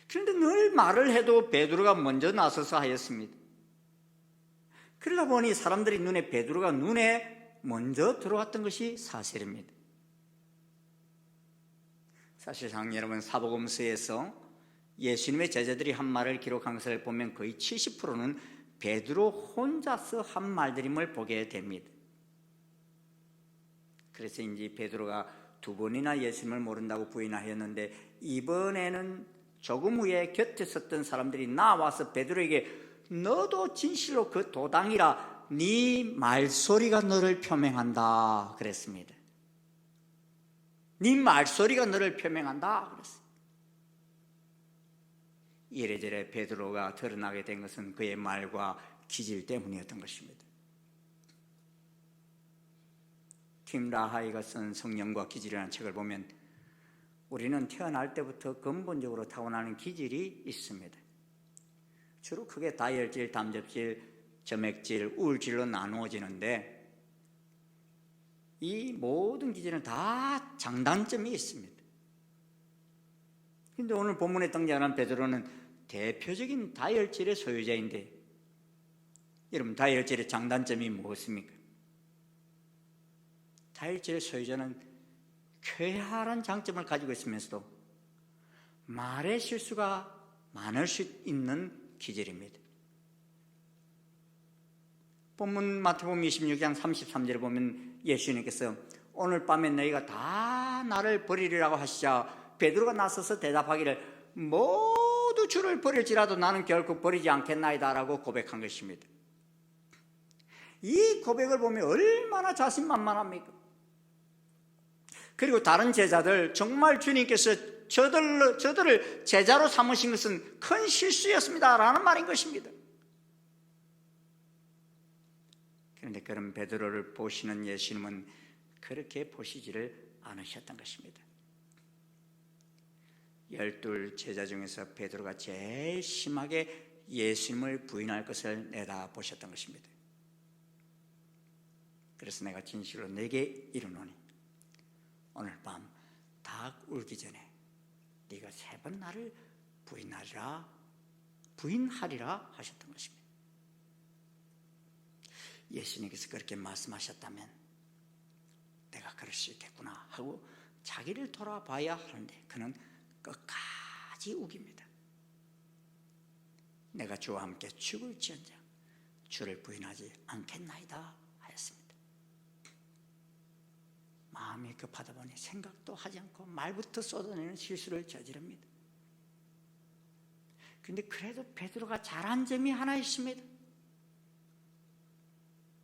그런데 늘 말을 해도 베드로가 먼저 나서서 하였습니다. 그러다 보니 사람들이 눈에 베드로가 눈에 먼저 들어왔던 것이 사실입니다. 사실상 여러분, 사복음서에서 예수님의 제자들이 한 말을 기록한 것을 보면 거의 70%는 베드로 혼자서 한 말들임을 보게 됩니다. 그래서 이제 베드로가 2번이나 예수님을 모른다고 부인하였는데, 이번에는 조금 후에 곁에 섰던 사람들이 나와서 베드로에게 너도 진실로 그 도당이라, 네 말소리가 너를 표명한다 그랬습니다. 네 말소리가 너를 표명한다 그랬어요. 이래저래 베드로가 드러나게 된 것은 그의 말과 기질 때문이었던 것입니다. 팀 라하이가 쓴 성령과 기질이라는 책을 보면 우리는 태어날 때부터 근본적으로 타고나는 기질이 있습니다. 주로 크게 다혈질, 담즙질, 점액질, 우울질로 나누어지는데 이 모든 기질은 다 장단점이 있습니다. 그런데 오늘 본문에 등장하는 베드로는 대표적인 다혈질의 소유자인데, 여러분, 다혈질의 장단점이 무엇입니까? 다혈질의 소유자는 쾌활한 장점을 가지고 있으면서도 말의 실수가 많을 수 있는 기질입니다. 본문 마태복음 26장 33절에 보면 예수님께서 오늘 밤에 너희가 다 나를 버리리라고 하시자 베드로가 나서서 대답하기를 모두 주를 버릴지라도 나는 결코 버리지 않겠나이다 라고 고백한 것입니다. 이 고백을 보면 얼마나 자신만만합니까? 그리고 다른 제자들, 정말 주님께서 저들을 제자로 삼으신 것은 큰 실수였습니다 라는 말인 것입니다. 그런데 그런 베드로를 보시는 예수님은 그렇게 보시지를 않으셨던 것입니다. 12 제자 중에서 베드로가 제일 심하게 예수님을 부인할 것을 내다보셨던 것입니다. 그래서 내가 진실로 내게 이르노니 오늘 밤 닭 울기 전에 네가 3번 나를 부인하리라 하셨던 것입니다. 예수님께서 그렇게 말씀하셨다면 내가 그럴 수 있겠구나 하고 자기를 돌아봐야 하는데 그는 끝까지 우깁니다. 내가 주와 함께 죽을지언정 주를 부인하지 않겠나이다 하였습니다. 마음이 급하다 보니 생각도 하지 않고 말부터 쏟아내는 실수를 저지릅니다. 그런데 그래도 베드로가 잘한 점이 하나 있습니다.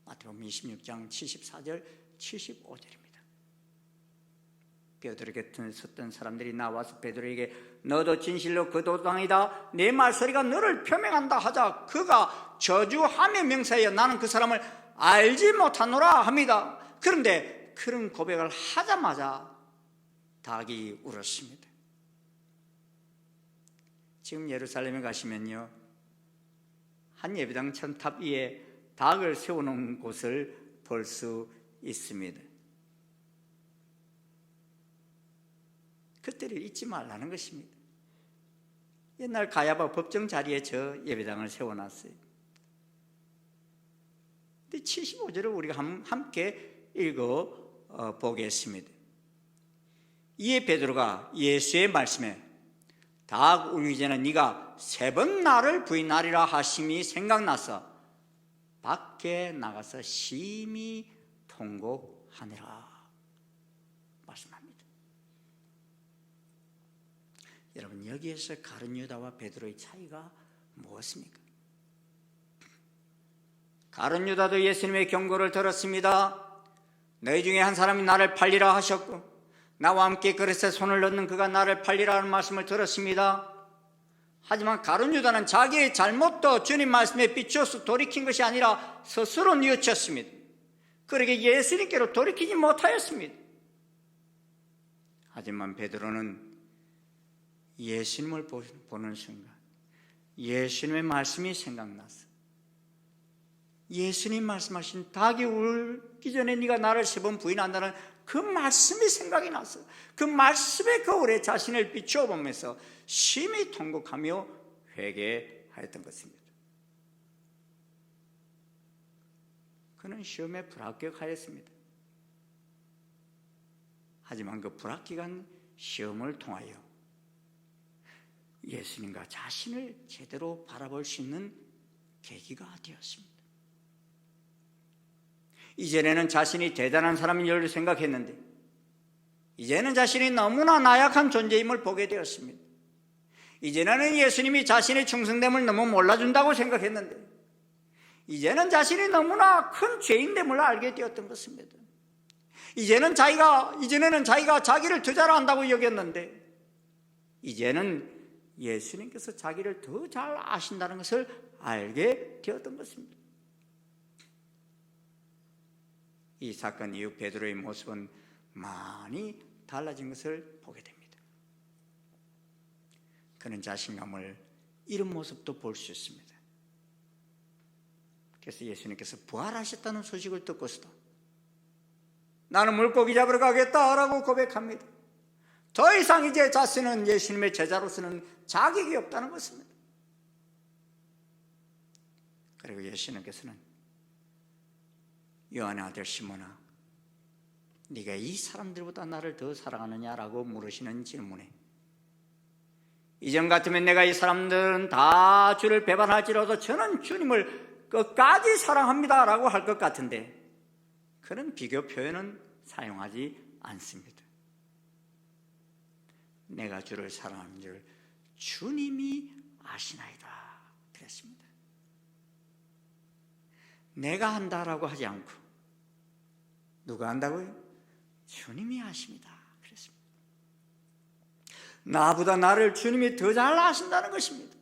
마태복음 26장 74절 75절입니다. 베드로 곁에 섰던 사람들이 나와서 베드로에게 너도 진실로 그 도당이다 내 말소리가 너를 표명한다 하자 그가 저주하며 명사하여 나는 그 사람을 알지 못하노라 합니다. 그런데 그런 고백을 하자마자 닭이 울었습니다. 지금 예루살렘에 가시면요, 한 예배당 첨탑 위에 닭을 세워놓은 곳을 볼 수 있습니다. 그때를 잊지 말라는 것입니다. 옛날 가야바 법정 자리에 저 예배당을 세워놨어요. 근데 75절을 우리가 함께 읽어보겠습니다. 이에 베드로가 예수의 말씀에 닭 울기 전에 네가 3번 나를 부인하리라 하심이 생각나서 밖에 나가서 심히 통곡하니라 말씀합니다. 여러분, 여기에서 가룟 유다와 베드로의 차이가 무엇입니까? 가룟 유다도 예수님의 경고를 들었습니다. 너희 중에 한 사람이 나를 팔리라 하셨고, 나와 함께 그릇에 손을 넣는 그가 나를 팔리라는 말씀을 들었습니다. 하지만 가룟 유다는 자기의 잘못도 주님 말씀에 비추어서 돌이킨 것이 아니라 스스로 뉘우쳤습니다. 그러게 예수님께로 돌이키지 못하였습니다. 하지만 베드로는 예수님을 보는 순간 예수님의 말씀이 생각났어. 예수님 말씀하신 닭이 울기 전에 네가 나를 3번 부인한다는 그 말씀이 생각이 났어. 그 말씀의 거울에 자신을 비추어 보면서 심히 통곡하며 회개하였던 것입니다. 그는 시험에 불합격하였습니다. 하지만 그 불합격한 시험을 통하여 예수님과 자신을 제대로 바라볼 수 있는 계기가 되었습니다. 이전에는 자신이 대단한 사람인 줄 생각했는데 이제는 자신이 너무나 나약한 존재임을 보게 되었습니다. 이제는 예수님이 자신의 충성됨을 너무 몰라준다고 생각했는데 이제는 자신이 너무나 큰 죄인됨을 알게 되었던 것입니다. 이제는 자기가 자기를 더 잘 안다고 여겼는데 이제는 예수님께서 자기를 더 잘 아신다는 것을 알게 되었던 것입니다. 이 사건 이후 베드로의 모습은 많이 달라진 것을 보게 됩니다. 그는 자신감을 잃은 모습도 볼 수 있습니다. 그래서 예수님께서 부활하셨다는 소식을 듣고서도 나는 물고기 잡으러 가겠다라고 고백합니다. 더 이상 이제 자신은 예수님의 제자로서는 자격이 없다는 것입니다. 그리고 예수님께서는 요한의 아들 시몬아, 네가 이 사람들보다 나를 더 사랑하느냐라고 물으시는 질문에 이전 같으면 내가 이 사람들은 다 주를 배반할지라도 저는 주님을 끝까지 사랑합니다 라고 할 것 같은데 그런 비교 표현은 사용하지 않습니다. 내가 주를 사랑하는 줄 주님이 아시나이다 그랬습니다. 내가 한다라고 하지 않고 누가 한다고요? 주님이 아십니다 그랬습니다. 나보다 나를 주님이 더 잘 아신다는 것입니다.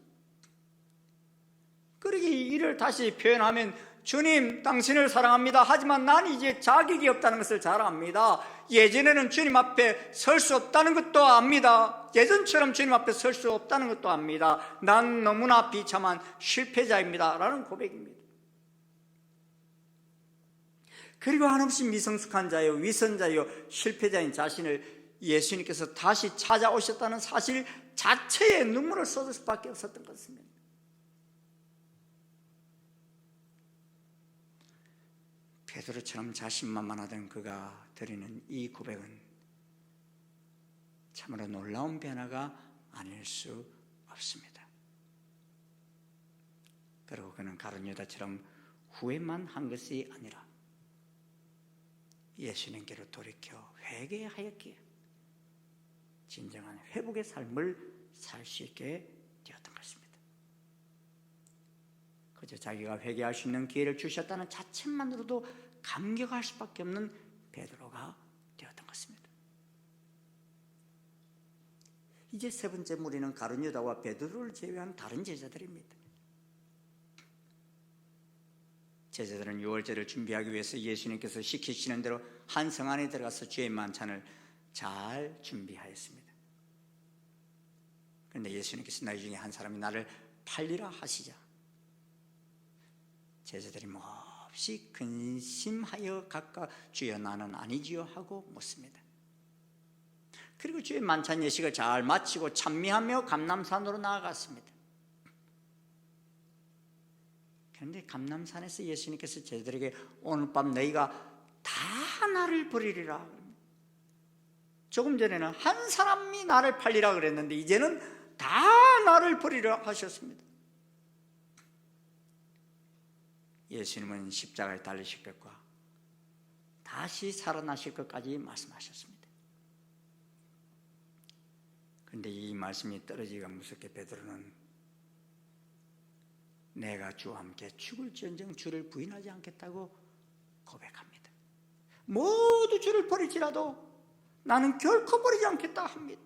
그러기에 이를 다시 표현하면 주님 당신을 사랑합니다. 하지만 난 이제 자격이 없다는 것을 잘 압니다. 예전에는 주님 앞에 설 수 없다는 것도 압니다. 예전처럼 주님 앞에 설 수 없다는 것도 압니다. 난 너무나 비참한 실패자입니다 라는 고백입니다. 그리고 한없이 미성숙한 자요, 위선자요, 실패자인 자신을 예수님께서 다시 찾아오셨다는 사실 자체에 눈물을 쏟을 수밖에 없었던 것입니다. 베드로처럼 자신만만하던 그가 드리는 이 고백은 참으로 놀라운 변화가 아닐 수 없습니다. 그리고 그는 가룟 유다처럼 후회만 한 것이 아니라 예수님께로 돌이켜 회개하였기에 진정한 회복의 삶을 살 수 있게 되었던 것입니다. 그저 자기가 회개할 수 있는 기회를 주셨다는 자체만으로도 감격할 수밖에 없는 베드로가 되었던 것입니다. 이제 세 번째 무리는 가룟 유다와 베드로를 제외한 다른 제자들입니다. 제자들은 유월절을 준비하기 위해서 예수님께서 시키시는 대로 한 성 안에 들어가서 주의 만찬을 잘 준비하였습니다. 그런데 예수님께서 너희 중에 한 사람이 나를 팔리라 하시자 제자들이 몹시 근심하여 각각 주여 나는 아니지요 하고 묻습니다. 그리고 주의 만찬 예식을 잘 마치고 찬미하며 감람산으로 나아갔습니다. 그런데 감람산에서 예수님께서 제자들에게 오늘 밤 너희가 다 나를 버리리라. 조금 전에는 한 사람이 나를 팔리라 그랬는데 이제는 다 나를 버리라 하셨습니다. 예수님은 십자가에 달리실 것과 다시 살아나실 것까지 말씀하셨습니다. 그런데 이 말씀이 떨어지기가 무섭게 베드로는 내가 주와 함께 죽을지언정 주를 부인하지 않겠다고 고백합니다. 모두 주를 버릴지라도 나는 결코 버리지 않겠다 합니다.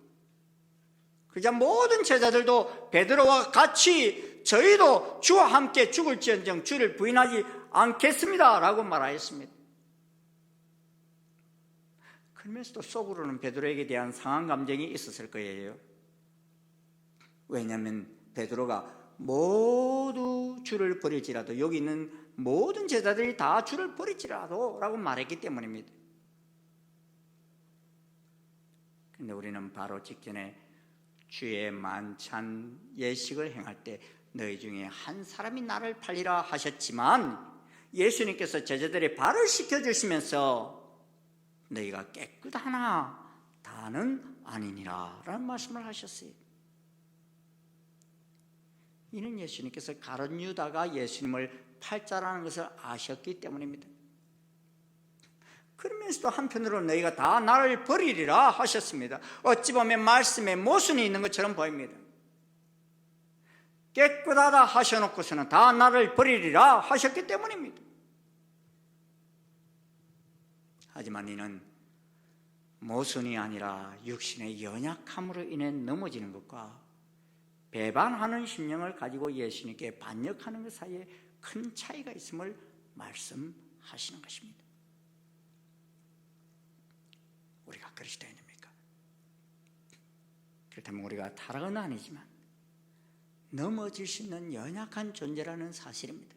그러자 모든 제자들도 베드로와 같이 저희도 주와 함께 죽을지언정 주를 부인하지 않겠습니다 라고 말하였습니다. 그러면서도 속으로는 베드로에게 대한 상한 감정이 있었을 거예요. 왜냐하면 베드로가 모두 주를 버릴지라도, 여기 있는 모든 제자들이 다 주를 버릴지라도 라고 말했기 때문입니다. 그런데 우리는 바로 직전에 주의 만찬 예식을 행할 때 너희 중에 한 사람이 나를 팔리라 하셨지만, 예수님께서 제자들의 발을 씻겨주시면서 너희가 깨끗하나 다는 아니니라 라는 말씀을 하셨어요. 이는 예수님께서 가룟 유다가 예수님을 팔자라는 것을 아셨기 때문입니다. 그러면서도 한편으로 너희가 다 나를 버리리라 하셨습니다. 어찌 보면 말씀에 모순이 있는 것처럼 보입니다. 깨끗하다 하셔놓고서는 다 나를 버리리라 하셨기 때문입니다. 하지만 이는 모순이 아니라 육신의 연약함으로 인해 넘어지는 것과 배반하는 심령을 가지고 예수님께 반역하는 것 사이에 큰 차이가 있음을 말씀하시는 것입니다. 우리가 그리스도인입니까? 그렇다면 우리가 타락은 아니지만 넘어질 수 있는 연약한 존재라는 사실입니다.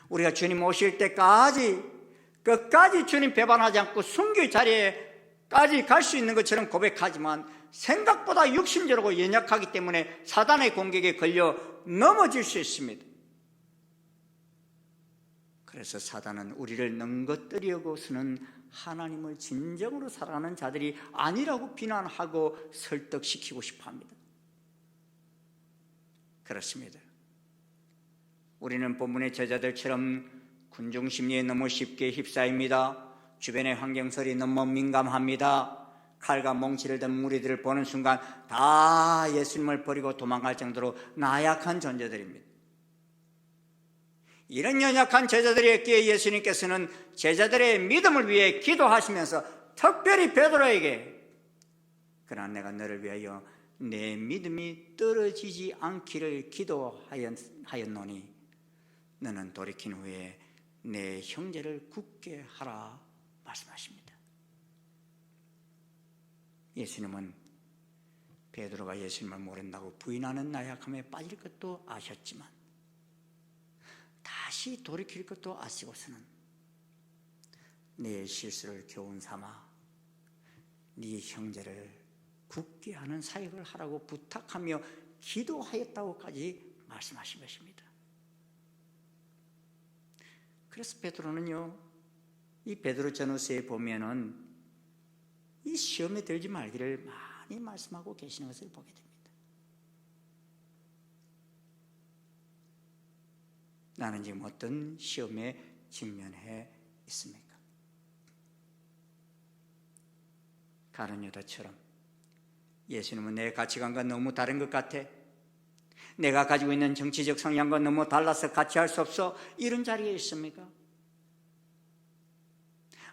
우리가 주님 오실 때까지 끝까지 주님 배반하지 않고 순교의 자리에까지 갈 수 있는 것처럼 고백하지만 생각보다 육신적으로 연약하기 때문에 사단의 공격에 걸려 넘어질 수 있습니다. 그래서 사단은 우리를 넘것뜨리려고서는 하나님을 진정으로 사랑하는 자들이 아니라고 비난하고 설득시키고 싶어합니다. 그렇습니다. 우리는 본문의 제자들처럼 군중심리에 너무 쉽게 휩싸입니다. 주변의 환경설이 너무 민감합니다. 칼과 몽치를 든 무리들을 보는 순간 다 예수님을 버리고 도망갈 정도로 나약한 존재들입니다. 이런 연약한 제자들이었기에 예수님께서는 제자들의 믿음을 위해 기도하시면서 특별히 베드로에게 그러나 내가 너를 위하여 내 믿음이 떨어지지 않기를 기도하였노니 너는 돌이킨 후에 내 형제를 굳게 하라 말씀하십니다. 예수님은 베드로가 예수님을 모른다고 부인하는 나약함에 빠질 것도 아셨지만 다시 돌이킬 것도 아시고서는 내 실수를 교훈 삼아 네 형제를 굳게 하는 사역을 하라고 부탁하며 기도하였다고까지 말씀하신 것입니다. 그래서 베드로는요, 이 베드로 전후서에 보면은 이 시험에 들지 말기를 많이 말씀하고 계시는 것을 보게 됩니다. 나는 지금 어떤 시험에 직면해 있습니까? 가룟 유다처럼 예수님은 내 가치관과 너무 다른 것 같아, 내가 가지고 있는 정치적 성향과 너무 달라서 같이 할 수 없어, 이런 자리에 있습니까?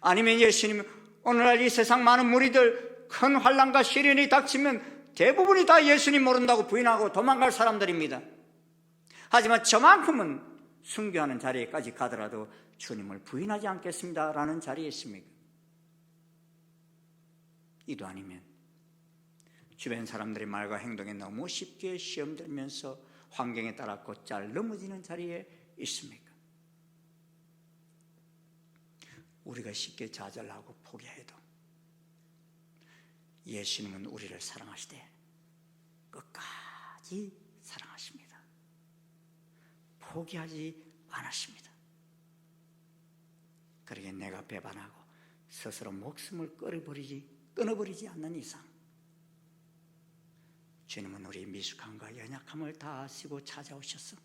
아니면 예수님 오늘날 이 세상 많은 무리들 큰 환난과 시련이 닥치면 대부분이 다 예수님 모른다고 부인하고 도망갈 사람들입니다. 하지만 저만큼은 순교하는 자리에까지 가더라도 주님을 부인하지 않겠습니다 라는 자리에 있습니까? 이도 아니면 주변 사람들의 말과 행동에 너무 쉽게 시험 들면서 환경에 따라 곧잘 넘어지는 자리에 있습니까? 우리가 쉽게 좌절하고 포기해도 예수님은 우리를 사랑하시되 끝까지 사랑하십니다. 포기하지 않으십니다. 그러기에 내가 배반하고 스스로 목숨을 끊어버리지 않는 이상 주님은 우리의 미숙함과 연약함을 다 아시고 찾아오셔서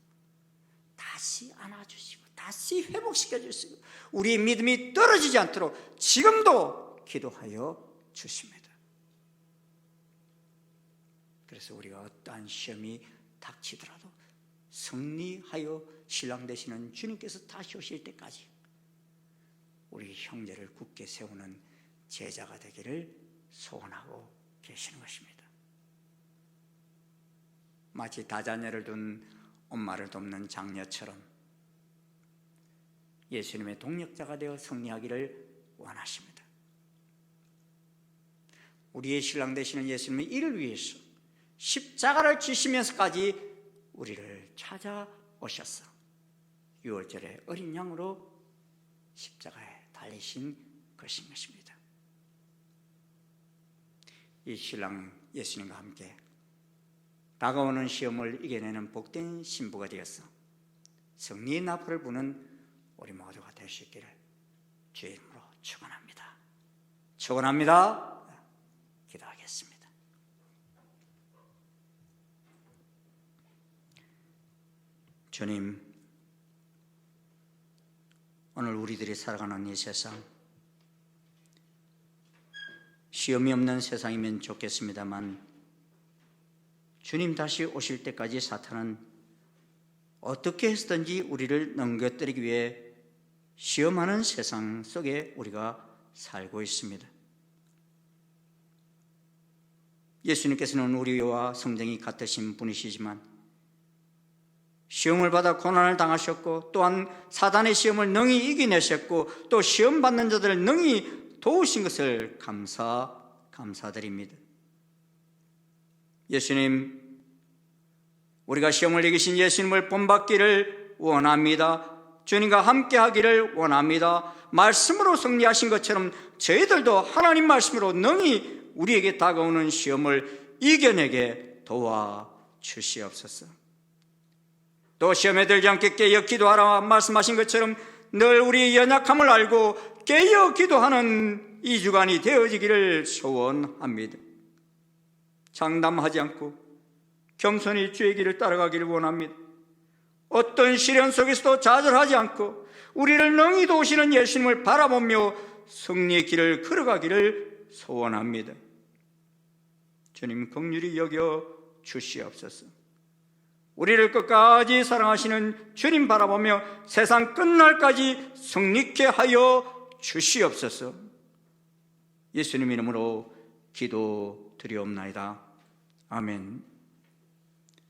다시 안아주시고 다시 회복시켜 주시고 우리의 믿음이 떨어지지 않도록 지금도 기도하여 주십니다. 그래서 우리가 어떠한 시험이 닥치더라도 승리하여 신랑 되시는 주님께서 다시 오실 때까지 우리 형제를 굳게 세우는 제자가 되기를 소원하고 계시는 것입니다. 마치 다자녀를 둔 엄마를 돕는 장녀처럼 예수님의 동력자가 되어 승리하기를 원하십니다. 우리의 신랑 되시는 예수님이 이를 위해서 십자가를 지시면서까지 우리를 찾아오셨어. 유월절에 어린 양으로 십자가에 달리신 것인 것입니다. 이 신랑 예수님과 함께 다가오는 시험을 이겨내는 복된 신부가 되어서 승리의 나팔을 부는 우리 모두가 될 수 있기를 주의 이름으로 축원합니다. 축원합니다. 기도하겠습니다. 주님, 오늘 우리들이 살아가는 이 세상, 시험이 없는 세상이면 좋겠습니다만 주님 다시 오실 때까지 사탄은 어떻게 해서든지 우리를 넘겨뜨리기 위해 시험하는 세상 속에 우리가 살고 있습니다. 예수님께서는 우리와 성정이 같으신 분이시지만 시험을 받아 고난을 당하셨고 또한 사단의 시험을 능히 이겨내셨고 또 시험 받는 자들을 능히 도우신 것을 감사드립니다. 예수님, 우리가 시험을 이기신 예수님을 본받기를 원합니다. 주님과 함께 하기를 원합니다. 말씀으로 승리하신 것처럼 저희들도 하나님 말씀으로 능히 우리에게 다가오는 시험을 이겨내게 도와주시옵소서. 또 시험에 들지 않게 깨어 기도하라 말씀하신 것처럼 늘 우리의 연약함을 알고 깨어 기도하는 이 주간이 되어지기를 소원합니다. 장담하지 않고 겸손히 주의 길을 따라가기를 원합니다. 어떤 시련 속에서도 좌절하지 않고 우리를 능히 도우시는 예수님을 바라보며 승리의 길을 걸어가기를 소원합니다. 주님 긍휼히 여겨 주시옵소서. 우리를 끝까지 사랑하시는 주님 바라보며 세상 끝날까지 승리케 하여 주시옵소서. 예수님 이름으로 기도드리옵나이다. 아멘.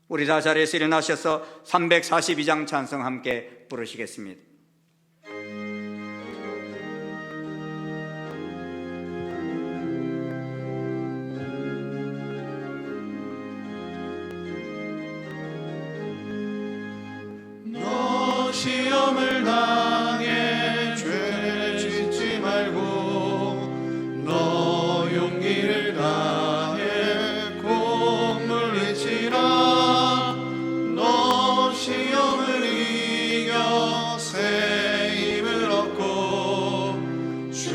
우리 다 자리에서 일어나셔서 342장 찬송 함께 부르시겠습니다. 너 시험을 당해 죄를 짓지 말고 너 용기를 다해 꼭 물리치라. 너 시험을 이겨 새 힘을 얻고 주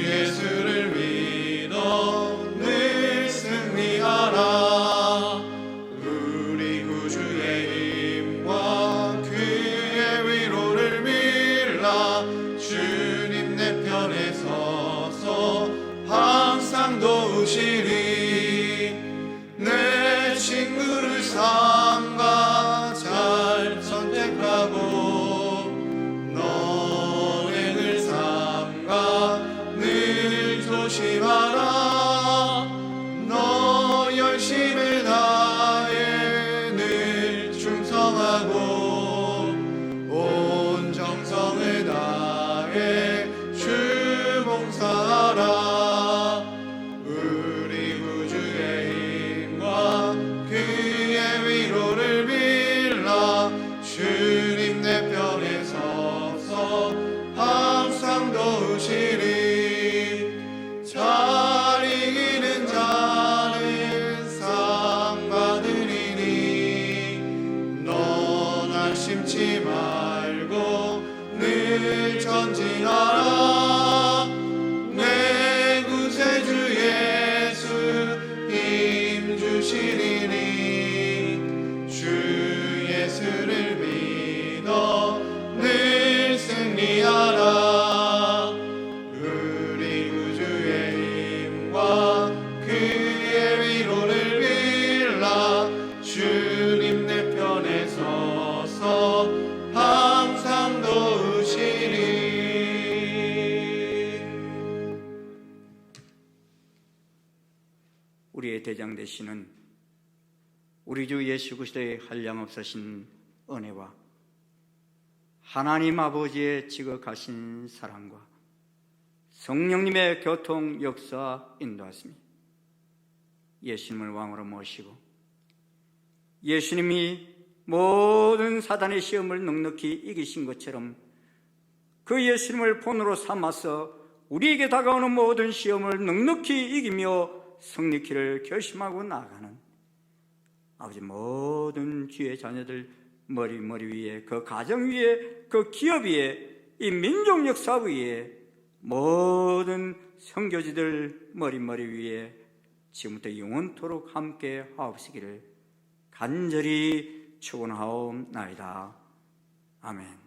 예수를 믿어 늘 승리하라. 우리 구주의 힘과 그의 위로를 빌라. 주님 내 편에 서서 항상 도우시리. 내 친구를 삼가 잘 선택하고 너행을 삼가 늘 조심하라. 너 열심을 다해 늘 충성하고 온 정성을 다해 주 봉사하라. 우리 구주의 힘과 그의 위로를 빌라. 주님 내 편에 서서 항상 도우시리. 잘 이기는 자는 상 받으리니 너 낙심치 말고 늘 전진하라. 내 우리의 대장 되시는 우리 주 예수 그리스도의 한량없으신 은혜와 하나님 아버지의 지극하신 사랑과 성령님의 교통 역사 인도하심이 예수님을 왕으로 모시고 예수님이 모든 사단의 시험을 넉넉히 이기신 것처럼 그 예수님을 본으로 삼아서 우리에게 다가오는 모든 시험을 넉넉히 이기며 승리키를 결심하고 나아가는 아버지 모든 주의 자녀들 머리 위에, 그 가정 위에, 그 기업 위에, 이 민족 역사 위에, 모든 선교지들 머리 위에 지금부터 영원토록 함께 하옵시기를 간절히 축원하옵나이다. 아멘.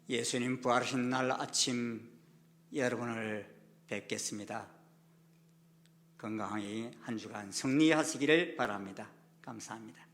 예수님 부활하신 날 아침 여러분을 뵙겠습니다. 건강히 한 주간 승리하시기를 바랍니다. 감사합니다.